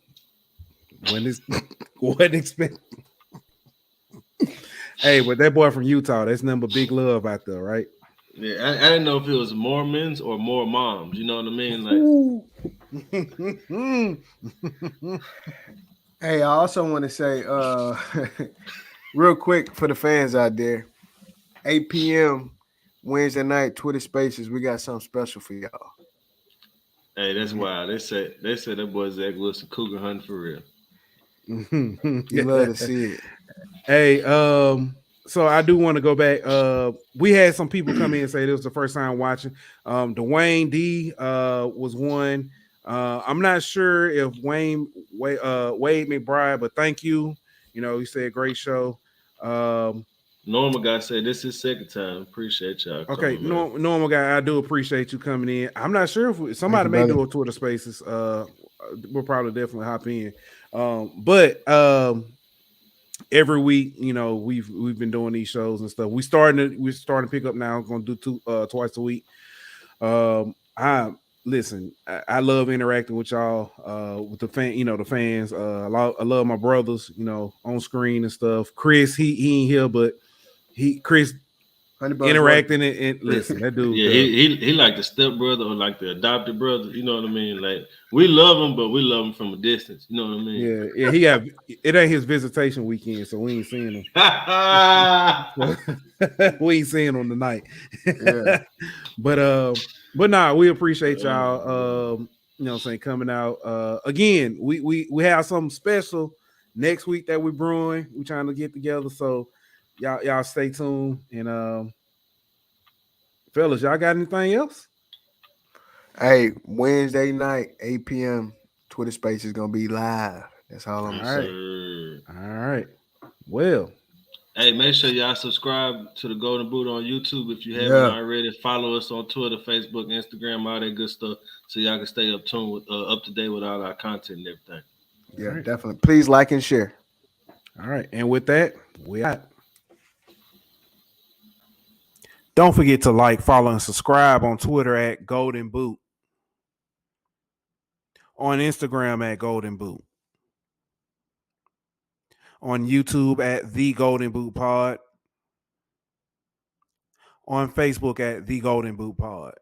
When this wasn't expected. Hey, but that boy from Utah, that's nothing but big love out there, right? Yeah, I didn't know if it was Mormons or more moms. You know what I mean? Like, hey, I also want to say, real quick for the fans out there, 8 p.m. Wednesday night, Twitter Spaces, we got something special for y'all. Hey, that's wild. They said that boy Zack Wilson cougar hunting for real. You love to see it. Hey, so I do want to go back. We had some people come in and say this was the first time watching. Dwayne D was one. I'm not sure if Wade McBride, but thank you. You know, he said great show. Normal guy said this is second time. Appreciate y'all. Okay, normal guy, I do appreciate you coming in. I'm not sure if somebody may do a Twitter Spaces. We'll probably definitely hop in. But every week, you know, we've been doing these shows and stuff. We're starting to pick up now. I'm going to do twice a week. I love interacting with y'all, with the fans. I love my brothers, you know, on screen and stuff. Chris, he ain't here, but Chris interacting and listen, that dude. Yeah, he like the step brother or like the adopted brother. You know what I mean? Like we love him, but we love him from a distance. You know what I mean? Yeah. It ain't his visitation weekend, so we ain't seeing him. We ain't seeing him tonight. Yeah. But nah, we appreciate y'all. You know what I'm saying, coming out. Again, we have something special next week that we're brewing. We're trying to get together, so y'all stay tuned. And fellas, y'all got anything else? Hey, Wednesday night, 8 p.m. Twitter Space is gonna be live. That's all I'm saying. All right. Well, hey, make sure y'all subscribe to the Golden Boot on YouTube if you haven't already. Follow us on Twitter, Facebook, Instagram, all that good stuff, so y'all can stay up to date with all our content and everything. Yeah, definitely. Please like and share. All right, and with that, we out. Don't forget to like, follow, and subscribe on Twitter at Golden Boot. On Instagram at Golden Boot. On YouTube at The Golden Boot Pod. On Facebook at The Golden Boot Pod.